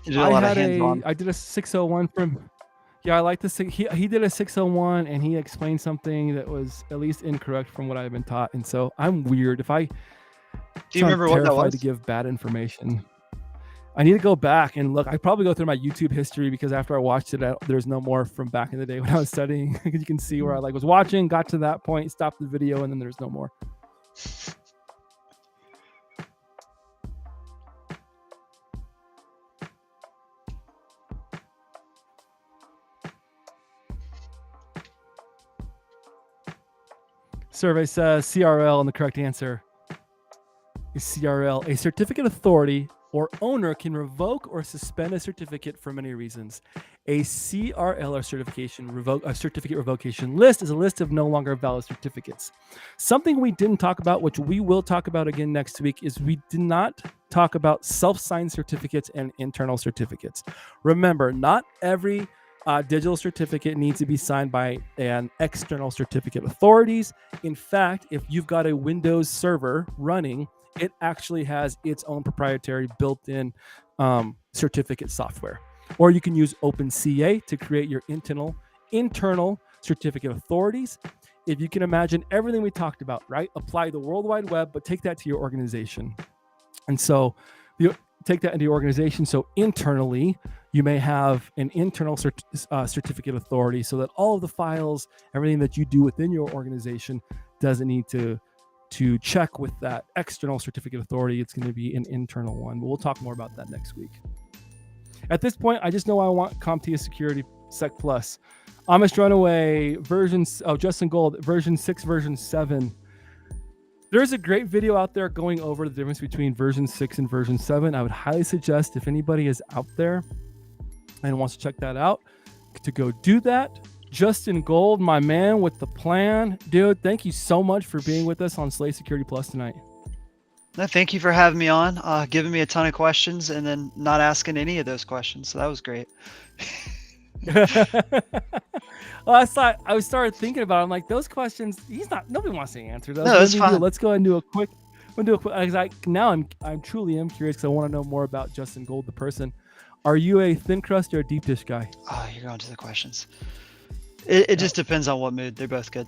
You did a lot of hands-on. I did a 601 from... Yeah, I like this. He did a 601 and he explained something that was at least incorrect from what I've been taught. And so I'm weird. Do you remember what that was? To give bad information. I need to go back and look. I probably go through my YouTube history because after I watched it, there's no more from back in the day when I was studying. You can see where I was watching, got to that point, stopped the video, and then there's no more. Survey says CRL, and the correct answer is CRL. A certificate authority or owner can revoke or suspend a certificate for many reasons. A CRL or certificate revocation list is a list of no longer valid certificates. Something we didn't talk about, which we will talk about again next week, is we did not talk about self-signed certificates and internal certificates. Remember, not every digital certificate needs to be signed by an external certificate authorities. In fact, if you've got a Windows server running, it actually has its own proprietary built-in certificate software. Or you can use OpenCA to create your internal certificate authorities. If you can imagine everything we talked about, right? Apply the World Wide Web, but take that to your organization. And so you take that into your organization. So internally, you may have an internal certificate authority so that all of the files, everything that you do within your organization doesn't need to check with that external certificate authority. It's going to be an internal one, but we'll talk more about that next week. At this point, I just know I want CompTIA Security Sec Plus. Amish Runaway, Justin Gold, version 6, version 7. There's a great video out there going over the difference between version 6 and version 7. I would highly suggest if anybody is out there and wants to check that out, to go do that. Justin Gold, my man with the plan. Dude, thank you so much for being with us on Slay Security Plus tonight. No, thank you for having me on, giving me a ton of questions, and then not asking any of those questions. So that was great. Well, I started thinking about it. I'm like, those questions, nobody wants to answer those. No, that's fine. Let's go and do a quick. Now I'm truly curious because I want to know more about Justin Gold, the person. Are you a thin crust or a deep dish guy? Oh, you're going to the questions. It just depends on what mood. They're both good.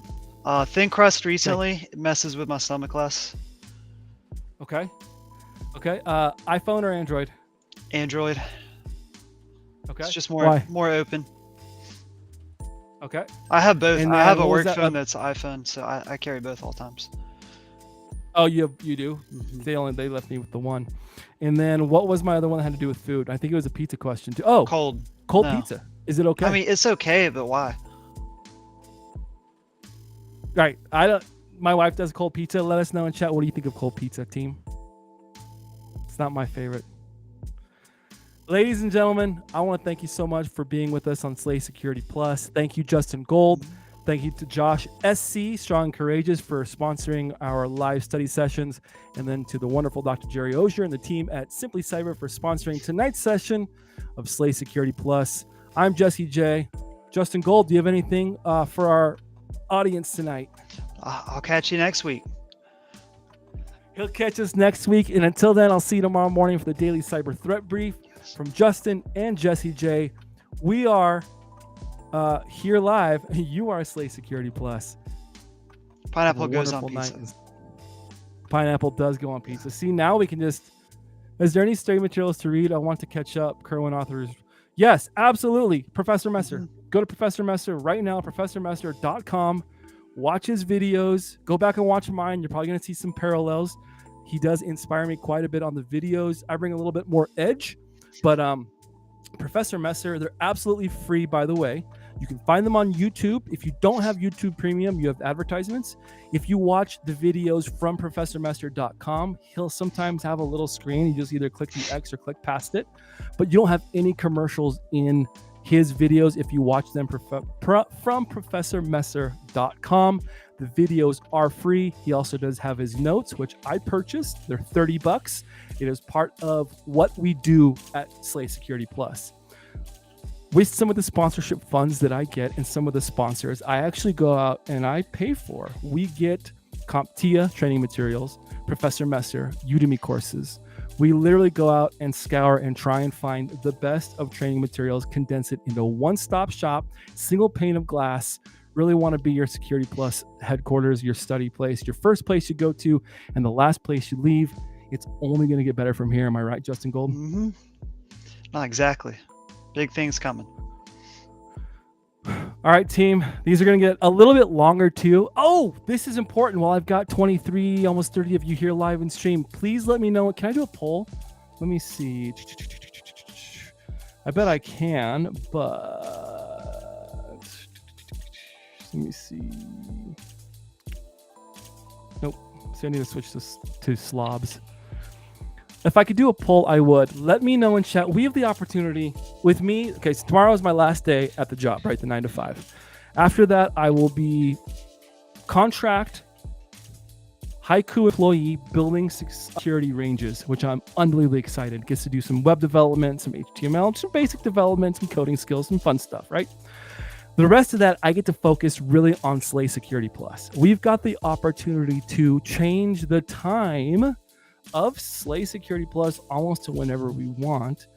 Thin crust recently messes with my stomach less. Okay. iPhone or Android? Android. Okay. It's just more open. Okay. I have both. I have a work phone that's iPhone, so I carry both all times. Oh, you do? Mm-hmm. They left me with the one. And then what was my other one that had to do with food? I think it was a pizza question too. Oh, cold pizza. Is it okay? I mean, it's okay, but why? Right. My wife does cold pizza. Let us know in chat. What do you think of cold pizza, team? It's not my favorite. Ladies and gentlemen, I want to thank you so much for being with us on Slay Security Plus. Thank you, Justin Gold. Thank you to Josh SC, Strong and Courageous, for sponsoring our live study sessions. And then to the wonderful Dr. Jerry Osier and the team at Simply Cyber for sponsoring tonight's session of Slay Security Plus. I'm Jesse J. Justin Gold, do you have anything for our audience tonight? I'll catch you next week. He'll catch us next week. And until then, I'll see you tomorrow morning for the Daily Cyber Threat Brief from Justin and Jesse J. We are here live. You are Slay Security Plus. Pineapple goes on pizza. Pineapple does go on pizza. See, now we can just... Is there any study materials to read? I want to catch up. Kerwin authors. Yes, absolutely. Professor Messer. Mm-hmm. Go to Professor Messer right now, professormesser.com. Watch his videos. Go back and watch mine. You're probably going to see some parallels. He does inspire me quite a bit on the videos. I bring a little bit more edge. But Professor Messer, they're absolutely free, by the way. You can find them on YouTube. If you don't have YouTube Premium, you have advertisements. If you watch the videos from professormesser.com, he'll sometimes have a little screen. You just either click the X or click past it. But you don't have any commercials in his videos if you watch them from professormesser.com. The videos are free. He also does have his notes, which I purchased. They're $30. It is part of what we do at Slay Security Plus. With some of the sponsorship funds that I get and some of the sponsors, I actually go out and I pay for. We get CompTIA training materials, Professor Messer, Udemy courses. We literally go out and scour and try and find the best of training materials, condense it into a one-stop shop, single pane of glass. Really want to be your Security Plus headquarters, your study place, your first place you go to, and the last place you leave. It's only going to get better from here. Am I right, Justin Gold? Mm-hmm. Not exactly. Big things coming. All right, team. These are going to get a little bit longer too. Oh, this is important. While I've got 23, almost 30 of you here live in stream, please let me know. Can I do a poll? Let me see. I bet I can, but let me see. Nope. So I need to switch this to slobs. If I could do a poll, I would. Let me know in chat. We have the opportunity with me. Okay, so tomorrow is my last day at the job, right? The 9 to 5. After that, I will be contract haiku employee building security ranges, which I'm unbelievably excited. Gets to do some web development, some HTML, some basic development, some coding skills, some fun stuff, right? The rest of that, I get to focus really on Slay Security Plus. We've got the opportunity to change the time of Slay Security Plus almost to whenever we want.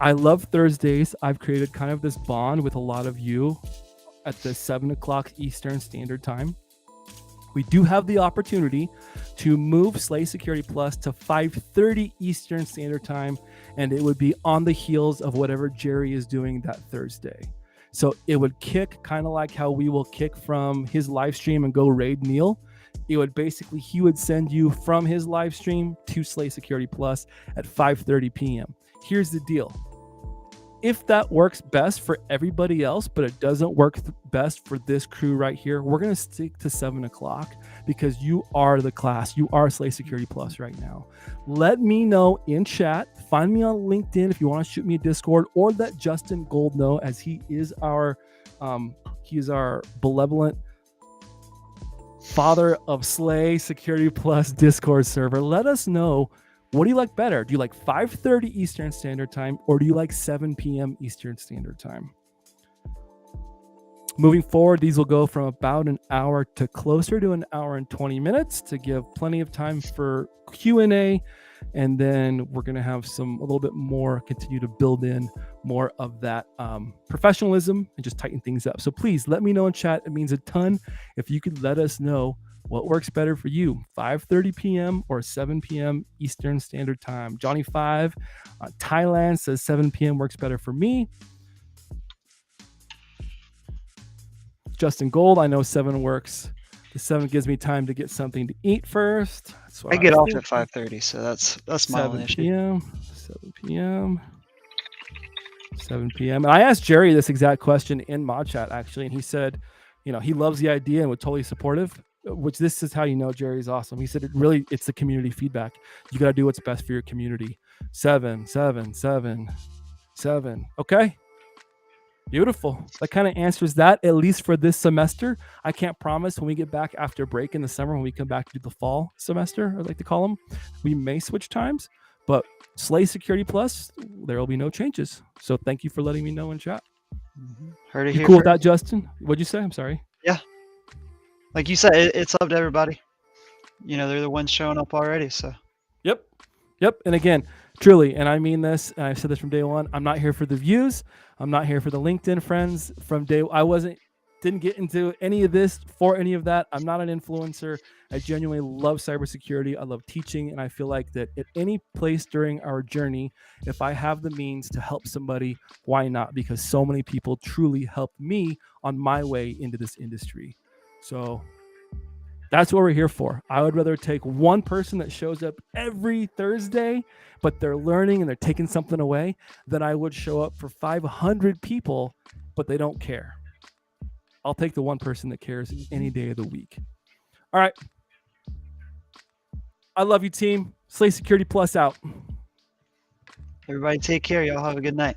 I love Thursdays. I've created kind of this bond with a lot of you at the 7 o'clock Eastern Standard Time. We do have the opportunity to move Slay Security Plus to 5:30 Eastern Standard Time, and it would be on the heels of whatever Jerry is doing that Thursday. So it would kick kind of like how we will kick from his live stream and go raid Neil. It would basically, he would send you from his live stream to Slay Security Plus at 5:30 p.m. Here's the deal. If that works best for everybody else, but it doesn't work best for this crew right here, we're going to stick to 7 o'clock because you are the class. You are Slay Security Plus right now. Let me know in chat. Find me on LinkedIn if you want to shoot me a Discord, or let Justin Gold know, as he is our benevolent father of Slay Security Plus Discord server. Let us know, what do you like better? Do you like 5:30 Eastern Standard Time, or do you like 7 p.m. Eastern Standard Time? Moving forward, these will go from about an hour to closer to an hour and 20 minutes to give plenty of time for Q&A. And then we're going to have a little bit more, continue to build in more of that professionalism and just tighten things up. So please let me know in chat. It means a ton if you could let us know what works better for you, 5:30 p.m. or 7 p.m. Eastern Standard Time. Johnny 5, Thailand says 7 p.m. works better for me. Justin Gold, I know 7 works. The 7 gives me time to get something to eat first. That's what I get off at 5:30, so that's my only issue. 7 p.m. 7 p.m. And I asked Jerry this exact question in mod chat, actually, and he said, he loves the idea and was totally supportive, which this is how you know Jerry's awesome. He said, it's the community feedback. You got to do what's best for your community. 7, 7, 7, 7. Okay. Beautiful. That kind of answers that, at least for this semester. I can't promise when we get back after break in the summer, when we come back to the fall semester, I like to call them, we may switch times, but Slay Security Plus, there will be no changes. So thank you for letting me know in chat. Heard it you here cool first. with that, Justin? What'd you say? I'm sorry. Yeah. Like you said, it's up to everybody. They're the ones showing up already, so. Yep. And again, truly, and I mean this, and I've said this from day one, I'm not here for the views. I'm not here for the LinkedIn friends. From day didn't get into any of this for any of that. I'm not an influencer. I genuinely love cybersecurity. I love teaching, and I feel like that at any place during our journey, if I have the means to help somebody, why not? Because so many people truly helped me on my way into this industry. So that's what we're here for. I would rather take one person that shows up every Thursday, but they're learning and they're taking something away, than I would show up for 500 people, but they don't care. I'll take the one person that cares any day of the week. All right. I love you, team. Slay Security Plus out. Everybody take care. Y'all have a good night.